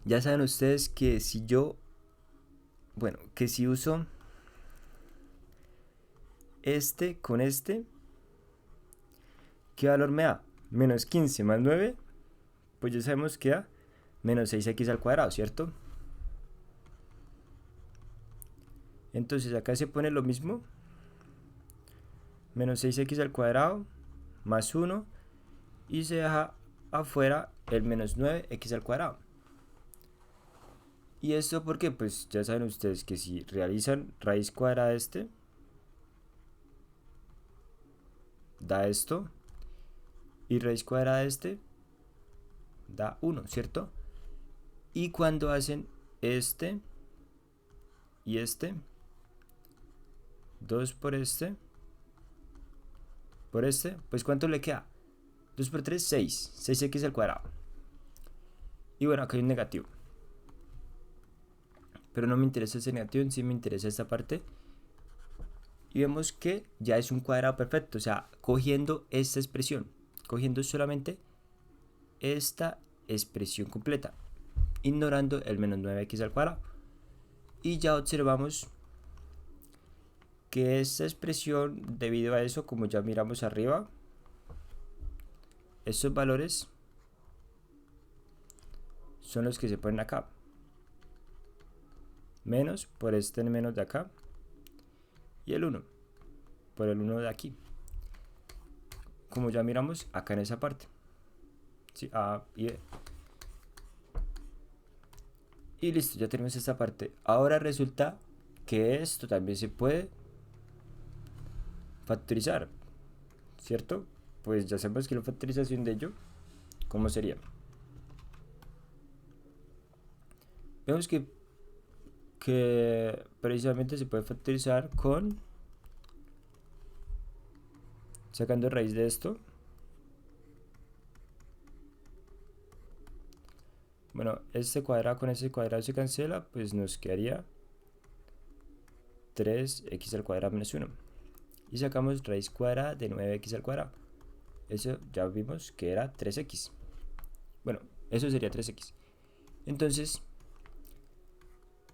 ya saben ustedes que si uso este con este, ¿qué valor me da? Menos 15 más 9, pues ya sabemos que da menos 6x al cuadrado, ¿cierto? Entonces acá se pone lo mismo, menos 6x al cuadrado más 1, y se deja afuera el menos 9x al cuadrado. ¿Y esto porque? Pues ya saben ustedes que si realizan raíz cuadrada de este, da esto, y raíz cuadrada de este da 1, ¿cierto? Y cuando hacen este y este, 2 por este, pues ¿cuánto le queda? 2 por 3, 6. 6x al cuadrado. Y bueno, acá hay un negativo. Pero no me interesa ese negativo, sí me interesa esta parte. Y vemos que ya es un cuadrado perfecto. O sea, cogiendo esta expresión, cogiendo solamente esta expresión completa, ignorando el menos 9x al cuadrado. Y ya observamos que esta expresión, debido a eso, como ya miramos arriba, estos valores son los que se ponen acá. Menos por este menos de acá. Y el 1 por el 1 de aquí. Como ya miramos acá en esa parte. Sí, A y B. Y listo, ya tenemos esta parte. Ahora resulta que esto también se puede factorizar, ¿cierto? Pues ya sabemos que la factorización de ello, ¿cómo sería? Vemos que precisamente se puede factorizar con sacando raíz de esto. Bueno, este cuadrado con ese cuadrado se cancela, pues nos quedaría 3x al cuadrado menos 1. Y sacamos raíz cuadrada de 9x al cuadrado. Eso ya vimos que era 3x. Bueno, eso sería 3x. Entonces,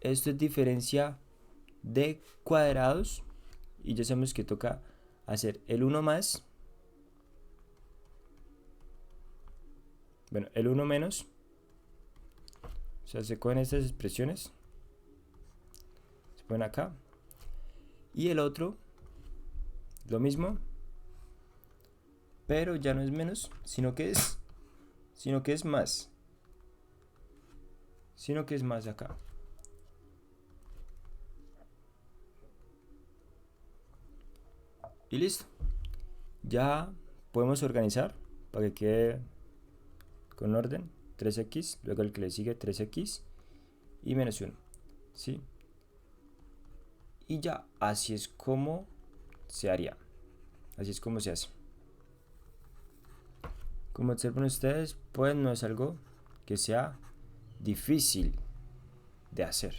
esto es diferencia de cuadrados. Y ya sabemos que toca hacer el 1 más. Bueno, el 1 menos. O sea, se cogen estas expresiones. ponen acá. Y el otro, lo mismo, pero ya no es menos, sino que es más. Sino que es más acá. Y listo. Ya podemos organizar para que quede con orden. 3x, luego el que le sigue 3x y menos 1. ¿Sí? Y ya, así es como se haría. Así es como se hace. Como observan ustedes, pues no es algo que sea difícil de hacer.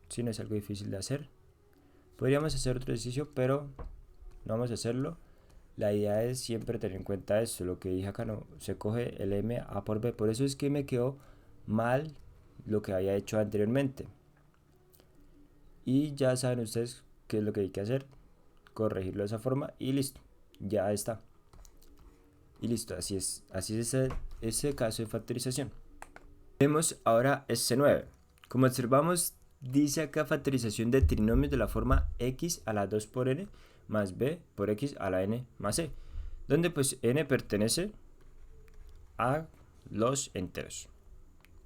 Si no es algo difícil de hacer. Podríamos hacer otro ejercicio, pero no vamos a hacerlo. La idea es siempre tener en cuenta esto. Lo que dije acá no se coge el m a por b. Por eso es que me quedó mal lo que había hecho anteriormente. Y ya saben ustedes qué es lo que hay que hacer. Corregirlo de esa forma y listo. Ya está. Y listo, así es ese caso de factorización. Vemos ahora este 9. Como observamos, dice acá factorización de trinomios de la forma x a la 2 por n más b por x a la n más c, donde pues n pertenece a los enteros.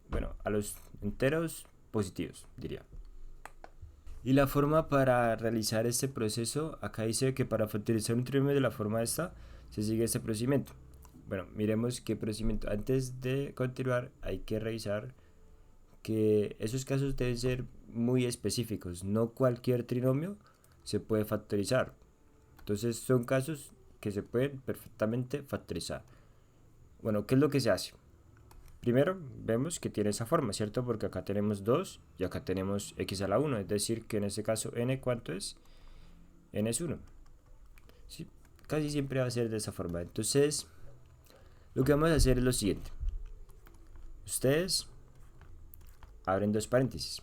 Bueno, a los enteros positivos, diría. Y la forma para realizar este proceso, acá dice que para factorizar un trinomio de la forma esta, se sigue este procedimiento. Bueno, miremos qué procedimiento. Antes de continuar, hay que revisar que esos casos deben ser muy específicos. No cualquier trinomio se puede factorizar. Entonces son casos que se pueden perfectamente factorizar. Bueno, ¿qué es lo que se hace? Primero vemos que tiene esa forma, ¿cierto? Porque acá tenemos 2 y acá tenemos x a la 1. Es decir, que en este caso n, ¿cuánto es? N es 1. ¿Sí? Casi siempre va a ser de esa forma. Entonces, lo que vamos a hacer es lo siguiente. Ustedes abren dos paréntesis.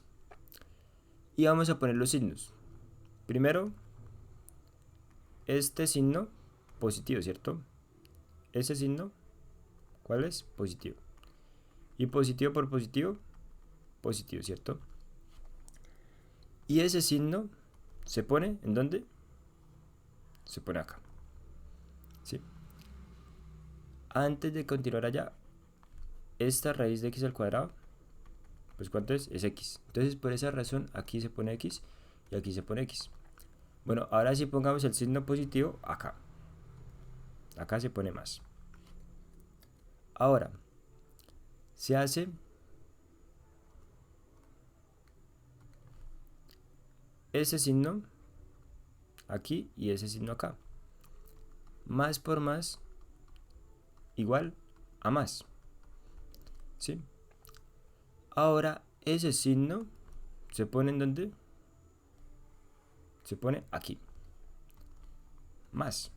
Y vamos a poner los signos. Primero, este signo positivo, ¿cierto? Ese signo, ¿cuál es? Positivo. Y positivo por positivo, positivo, ¿cierto? Y ese signo se pone, ¿en dónde? Se pone acá. ¿Sí? Antes de continuar allá, esta raíz de x al cuadrado, pues ¿cuánto es? Es x. Entonces por esa razón aquí se pone x y aquí se pone x. Bueno, ahora sí pongamos el signo positivo acá. Acá se pone más. Ahora, se hace ese signo aquí y ese signo acá. Más por más igual a más. ¿Sí? Ahora ese signo se pone en donde? Se pone aquí. Más.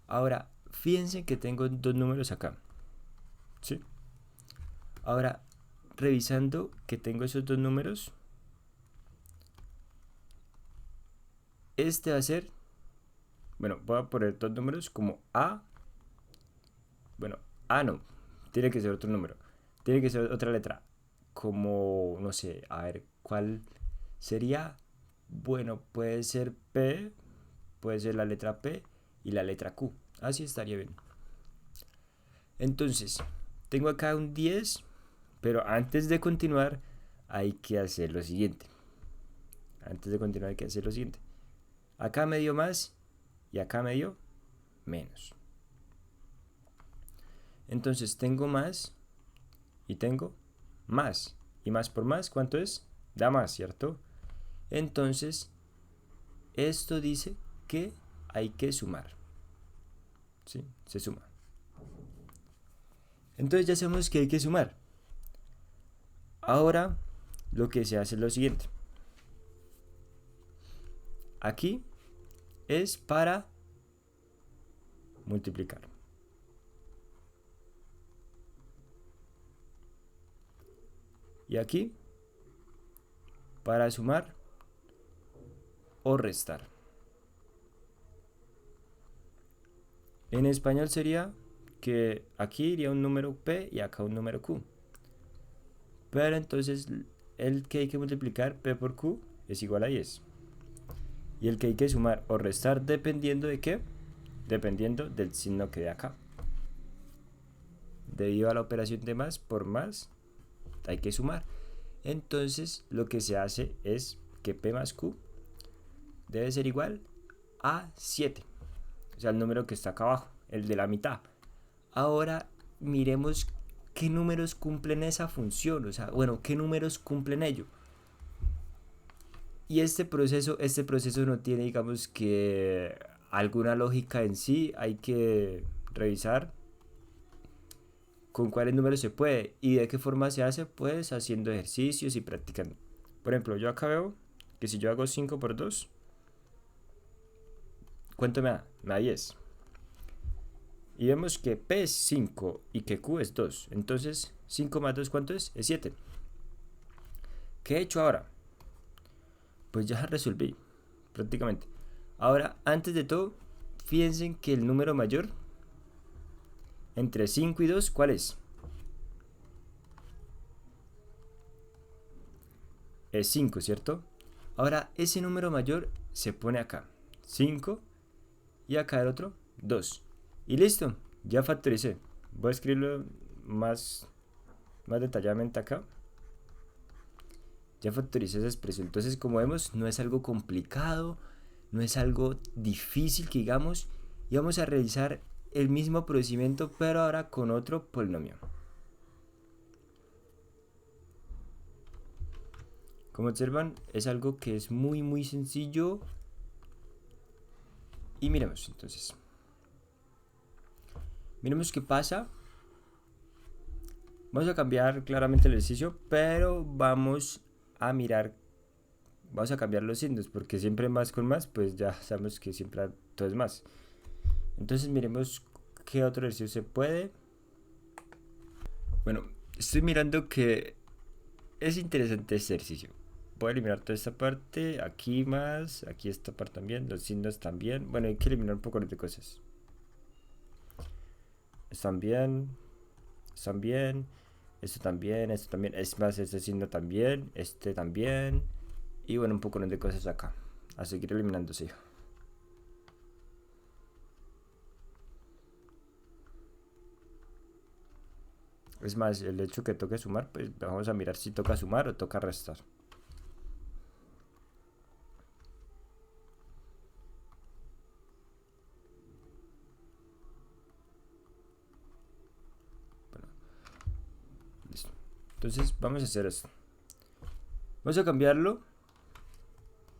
Ahora, fíjense que tengo dos números acá. ¿Sí? Ahora, revisando que tengo esos dos números, este va a ser, bueno, voy a poner dos números como A. Bueno, A no, tiene que ser otro número. Tiene que ser otra letra. Como, no sé, a ver, ¿cuál sería? Bueno, puede ser P, puede ser la letra P y la letra Q. Así estaría bien. Entonces, tengo acá un 10, pero antes de continuar hay que hacer lo siguiente. Antes de continuar hay que hacer lo siguiente. Acá me dio más y acá me dio menos. Entonces tengo más y tengo más. Y más por más, ¿cuánto es? Da más, ¿cierto? Entonces, esto dice que hay que sumar. ¿Sí? Se suma. Entonces ya sabemos que hay que sumar. Ahora, lo que se hace es lo siguiente. Aquí es para multiplicar. Y aquí para sumar o restar. En español sería que aquí iría un número P y acá un número Q. Pero entonces el que hay que multiplicar P por Q es igual a 10. Y el que hay que sumar o restar dependiendo de qué, dependiendo del signo que de acá. Debido a la operación de más por más, hay que sumar. Entonces lo que se hace es que P más Q debe ser igual a 7. O sea, el número que está acá abajo, el de la mitad. Ahora miremos qué números cumplen esa función. O sea, bueno, qué números cumplen ello. Y este proceso no tiene, digamos, que alguna lógica en sí. Hay que revisar con cuáles números se puede y de qué forma se hace, pues haciendo ejercicios y practicando. Por ejemplo, yo acá veo que si yo hago 5 por 2, ¿cuánto me da? Me da 10. Y vemos que P es 5 y que Q es 2. Entonces, 5 más 2, ¿cuánto es? Es 7. ¿Qué he hecho ahora? Pues ya resolví, prácticamente. Ahora, antes de todo, fíjense que el número mayor entre 5 y 2, ¿cuál es? Es 5, ¿cierto? Ahora, ese número mayor se pone acá. 5 y acá el otro, 2. Y listo, ya factoricé. Voy a escribirlo más detalladamente acá. Ya factoricé esa expresión. Entonces, como vemos, no es algo complicado, no es algo difícil que digamos. Y vamos a realizar el mismo procedimiento, pero ahora con otro polinomio. Como observan, es algo que es muy sencillo. Y miremos entonces. Miremos qué pasa. Vamos a cambiar claramente el ejercicio, pero vamos a mirar, vamos a cambiar los signos, porque siempre más con más, pues ya sabemos que siempre todo es más. Entonces miremos qué otro ejercicio se puede. Bueno, estoy mirando que es interesante este ejercicio. Voy a eliminar toda esta parte, aquí más, aquí esta parte también, los signos también. Bueno, hay que eliminar un poco de cosas. Están bien, esto también, es más, este signo también, este también. Y bueno, un poco de cosas acá. A seguir eliminándose. Es más, el hecho que toque sumar, pues vamos a mirar si toca sumar o toca restar. Bueno, listo. Entonces vamos a hacer esto. Vamos a cambiarlo.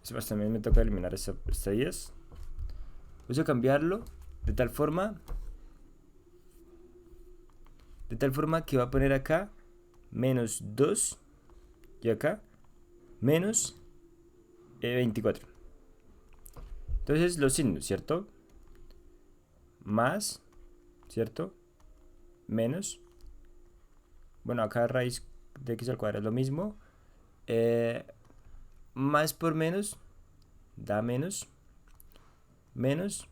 Es más, también me toca eliminar esta 10. Vamos a cambiarlo de tal forma que va a poner acá menos 2 y acá menos 24. Entonces los signos, ¿cierto? Más, ¿cierto? Menos. Bueno, acá raíz de x al cuadrado es lo mismo. Más por menos da menos. Menos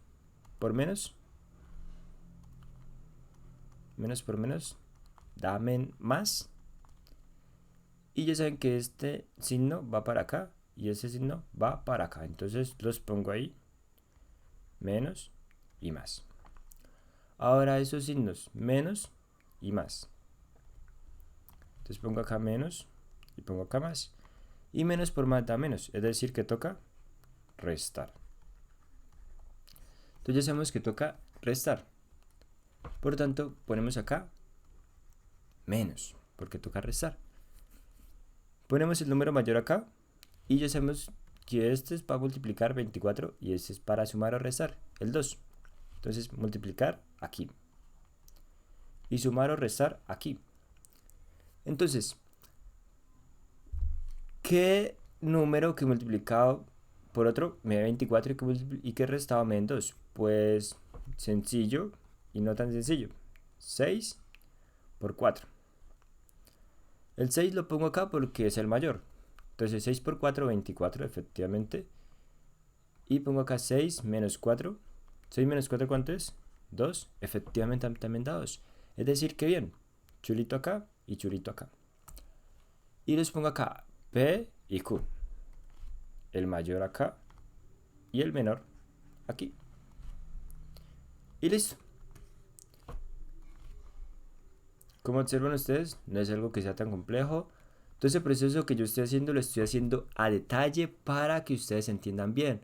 por menos. Menos por menos da más. Y ya saben que este signo va para acá y ese signo va para acá. Entonces los pongo ahí. Menos y más. Ahora esos signos, menos y más. Entonces pongo acá menos y pongo acá más. Y menos por más da menos. Es decir, que toca restar. Entonces ya sabemos que toca restar. Por tanto, ponemos acá menos, porque toca restar. Ponemos el número mayor acá y ya sabemos que este es para multiplicar 24 y este es para sumar o restar, el 2. Entonces multiplicar aquí y sumar o restar aquí. Entonces, ¿qué número que multiplicado por otro me da 24 y que restado me da 2? Pues sencillo y no tan sencillo. 6 por 4. El 6 lo pongo acá porque es el mayor. Entonces 6 por 4, 24 efectivamente. Y pongo acá 6 menos 4. 6 menos 4, ¿cuánto es? 2. Efectivamente también da 2. Es decir que bien, chulito acá y chulito acá. Y los pongo acá. P y Q. El mayor acá y el menor aquí. Y listo. Como observan ustedes, no es algo que sea tan complejo. Entonces el proceso que yo estoy haciendo lo estoy haciendo a detalle para que ustedes entiendan bien.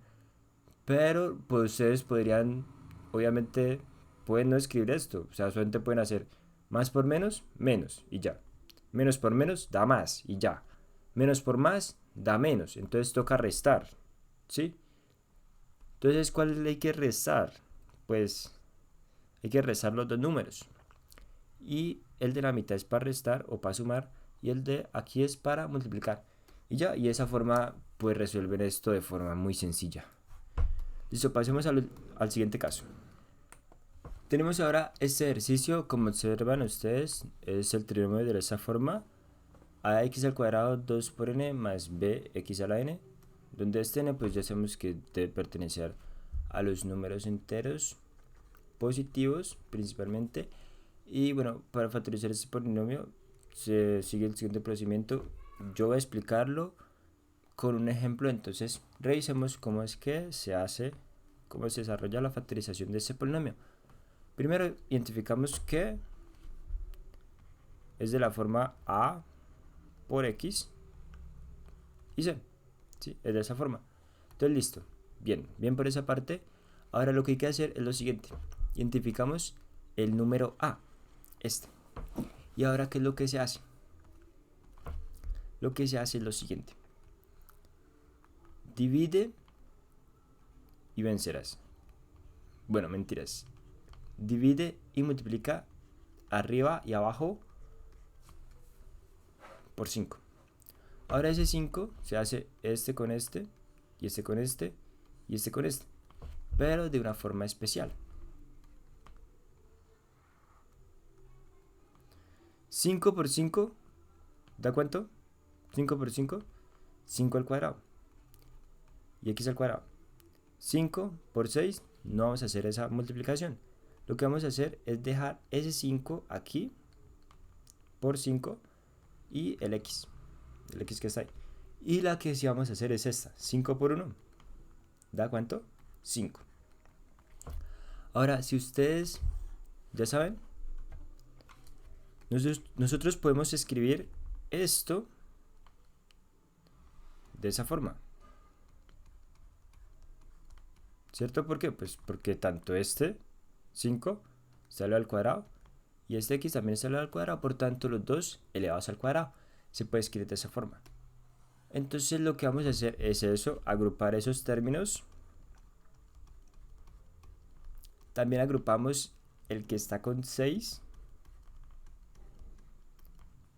Pero pues ustedes podrían, obviamente, pueden no escribir esto. O sea, solamente pueden hacer más por menos, menos y ya. Menos por menos da más y ya. Menos por más da menos. Entonces toca restar. ¿Sí? Entonces, ¿cuál hay que restar? Pues hay que restar los dos números. Y el de la mitad es para restar o para sumar. Y el de aquí es para multiplicar. Y ya, y de esa forma pues resuelven esto de forma muy sencilla. Listo, pasemos al siguiente caso. Tenemos ahora este ejercicio, como observan ustedes, es el trinomio de esta forma. Ax al cuadrado 2 por n más bx a la n, donde este n pues ya sabemos que debe pertenecer a los números enteros positivos principalmente. Y bueno, para factorizar este polinomio se sigue el siguiente procedimiento. Yo voy a explicarlo con un ejemplo, entonces revisemos cómo es que se hace, cómo se desarrolla la factorización de este polinomio. Primero identificamos que es de la forma a por x y c, ¿sí? Es de esa forma. Entonces listo, bien por esa parte. Ahora lo que hay que hacer es lo siguiente: identificamos el número a, este. Y ahora, ¿qué es lo que se hace? Lo que se hace es lo siguiente: divide y vencerás. Bueno, mentiras. Divide y multiplica arriba y abajo por 5. Ahora ese 5 se hace este con este, y este con este, y este con este, pero de una forma especial. 5 por 5 ¿da cuánto? 5 por 5, 5 al cuadrado. Y x al cuadrado. 5 por 6, no vamos a hacer esa multiplicación. Lo que vamos a hacer es dejar ese 5 aquí por 5 y el x que está ahí. Y la que sí vamos a hacer es esta: 5 por 1 ¿da cuánto? 5. Ahora, si ustedes ya saben, nosotros podemos escribir esto de esa forma, ¿cierto? ¿Por qué? Pues porque tanto este 5 sale al cuadrado y este x también sale al cuadrado, por tanto los dos elevados al cuadrado se puede escribir de esa forma. Entonces lo que vamos a hacer es eso, agrupar esos términos. También agrupamos el que está con 6,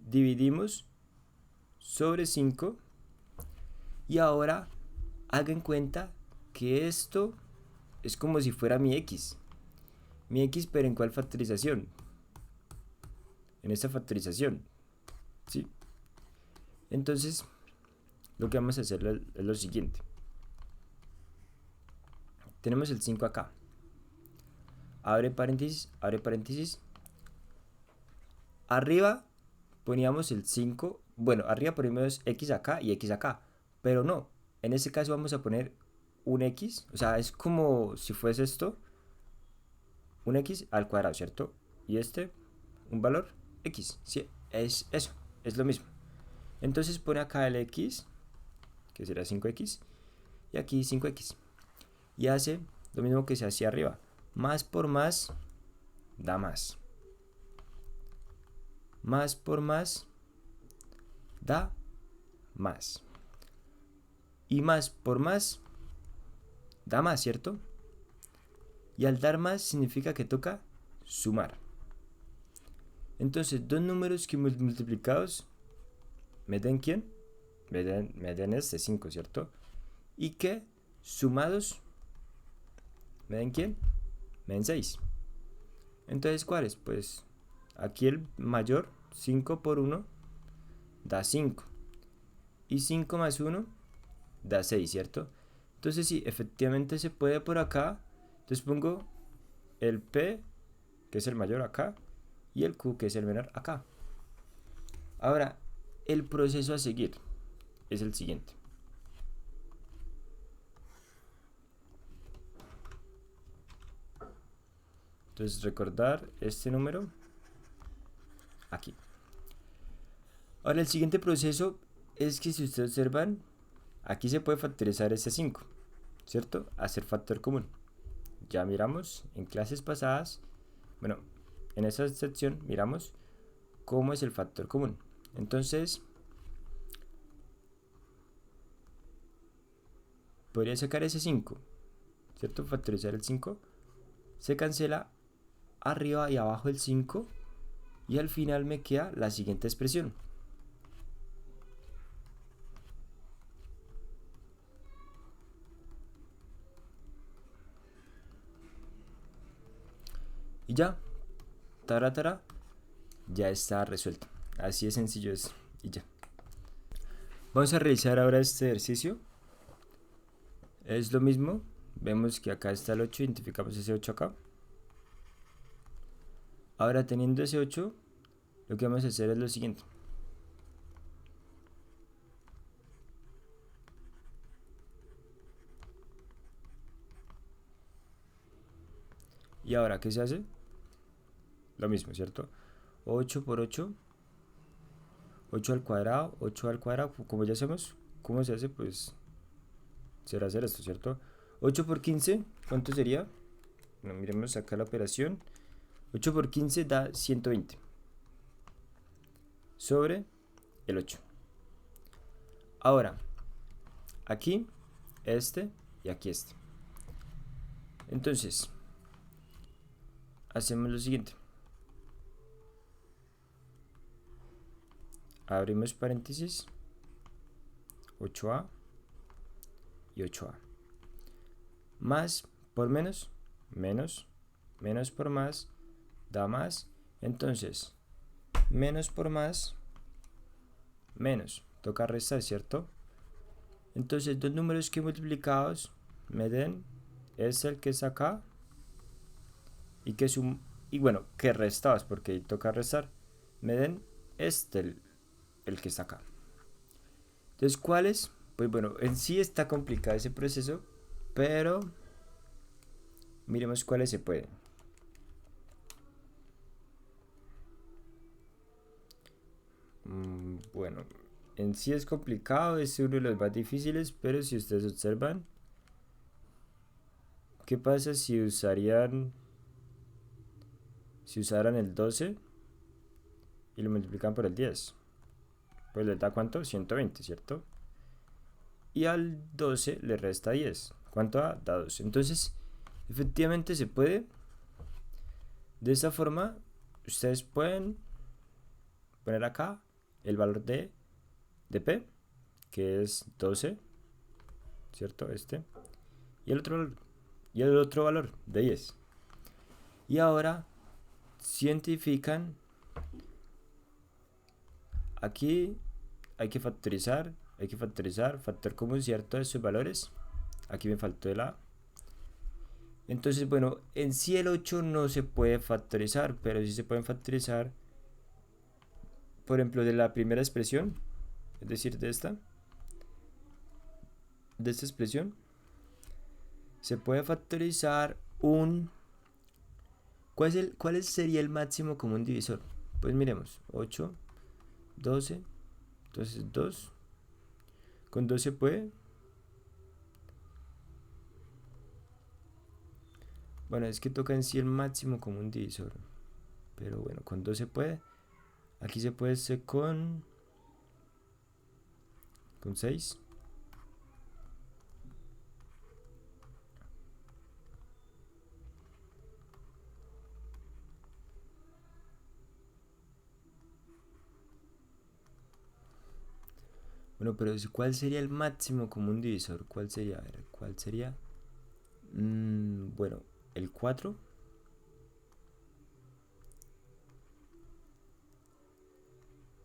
dividimos sobre 5 y ahora hagan cuenta que esto es como si fuera mi x, pero ¿en cuál factorización? En esta factorización, ¿sí? Entonces lo que vamos a hacer es lo siguiente: tenemos el 5 acá, abre paréntesis, arriba poníamos el 5, bueno, arriba ponemos x acá y x acá, pero no, en este caso vamos a poner un x, o sea, es como si fuese esto, un x al cuadrado, ¿cierto? Y este, un valor x, ¿sí? Es eso, es lo mismo. Entonces pone acá el x, que será 5x, y aquí 5x. Y hace lo mismo que se hacía arriba. Más por más da más. Más por más da más. Y más por más da más, ¿cierto? Y al dar más significa que toca sumar. Entonces, dos números que multiplicados me den ¿quién? Me den este 5, ¿cierto? Y que sumados me den ¿quién? Me den 6. Entonces, ¿cuáles? Pues aquí el mayor, 5 por 1 da 5. Y 5 más 1 da 6, ¿cierto? Entonces sí, efectivamente se puede por acá. Entonces pongo el P, que es el mayor acá, y el Q, que es el menor acá. Ahora, el proceso a seguir. es el siguiente. Entonces recordar este número aquí. Ahora el siguiente proceso es que si ustedes observan, aquí se puede factorizar ese 5, ¿cierto? Hacer factor común. Ya miramos en clases pasadas, bueno, en esa sección miramos cómo es el factor común. Entonces, podría sacar ese 5, ¿cierto? Factorizar el 5. Se cancela arriba y abajo el 5 y al final me queda la siguiente expresión. Y ya, taratara, ya está resuelto. Así de sencillo es y ya. Vamos a realizar ahora este ejercicio. Es lo mismo. Vemos que acá está el 8, identificamos ese 8 acá. Ahora teniendo ese 8, lo que vamos a hacer es lo siguiente. ¿Y ahora qué se hace? Lo mismo, ¿cierto? 8 por 8, 8 al cuadrado, 8 al cuadrado, como ya sabemos, ¿cómo se hace? Pues será hacer esto, ¿cierto? 8 por 15, ¿cuánto sería? Bueno, miremos acá la operación. 8 por 15 da 120 sobre el 8. Ahora, aquí este y aquí este. Entonces, hacemos lo siguiente. Abrimos paréntesis, 8a y 8a. Más por menos, menos, menos por más, da más. Entonces, menos por más, menos. Toca restar, ¿cierto? Entonces, dos números que multiplicados me den es el que está acá y que y bueno, que restados, porque toca restar, me den este, el que está acá. Entonces, ¿cuáles? Pues bueno, en sí está complicado ese proceso, pero miremos cuáles se pueden. Bueno, en sí es complicado, es uno de los más difíciles, pero si ustedes observan, ¿qué pasa si usaran el 12 y lo multiplican por el 10? Pues les da ¿cuánto? 120, ¿cierto? Y al 12 le resta 10. ¿Cuánto da? Da 12. Entonces, efectivamente se puede. De esta forma, ustedes pueden poner acá el valor de P, que es 12, ¿cierto? Y el otro valor de 10. Y ahora cientifican. Aquí hay que factorizar, factor común, ¿cierto? De sus valores. Aquí me faltó el A. Entonces, bueno, en sí el 8 no se puede factorizar, pero sí se pueden factorizar, por ejemplo, de la primera expresión, es decir, de esta expresión, se puede factorizar un... ¿Cuál sería el máximo común divisor? Pues miremos, 8, 12, entonces 2, con 2 se puede. Bueno, es que toca en sí el máximo común divisor, pero bueno, con 2 se puede. Aquí se puede hacer con 6. Bueno, pero ¿cuál sería el máximo común divisor? ¿Cuál sería? A ver, ¿cuál sería? Bueno, el 4.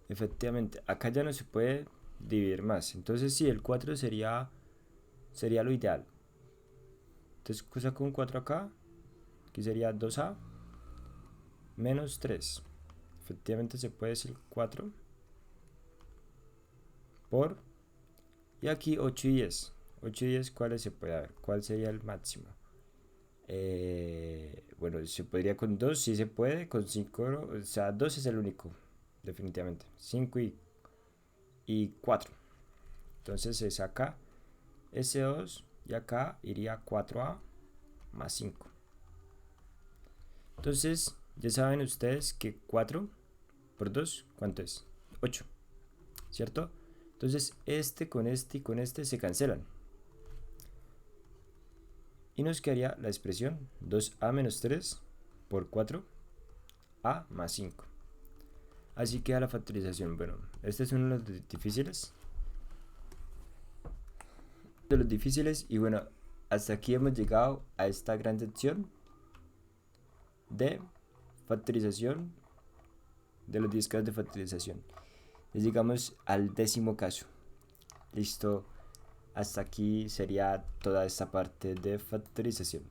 Efectivamente, acá ya no se puede dividir más. Entonces sí, el 4 sería lo ideal. Entonces saco un 4 acá. Aquí sería 2a menos 3. Efectivamente se puede decir 4 por Y aquí 8 y 10. 8 y 10, ¿cuáles se puede ver? ¿Cuál sería el máximo? Bueno, se podría con 2, si se puede, con 5, o sea, 2 es el único, definitivamente. 5 y 4. Entonces se saca S2 y acá iría 4A más 5. Entonces, ya saben ustedes que 4 por 2, ¿cuánto es? 8, ¿cierto? Entonces, este con este y con este se cancelan. Y nos quedaría la expresión 2A menos 3 por 4A más 5. Así queda la factorización. Bueno, este es uno de los difíciles. Y bueno, hasta aquí hemos llegado a esta gran sección de factorización, de los 10 casos de factorización. Llegamos al 10º caso. Listo, hasta aquí sería toda esta parte de factorización.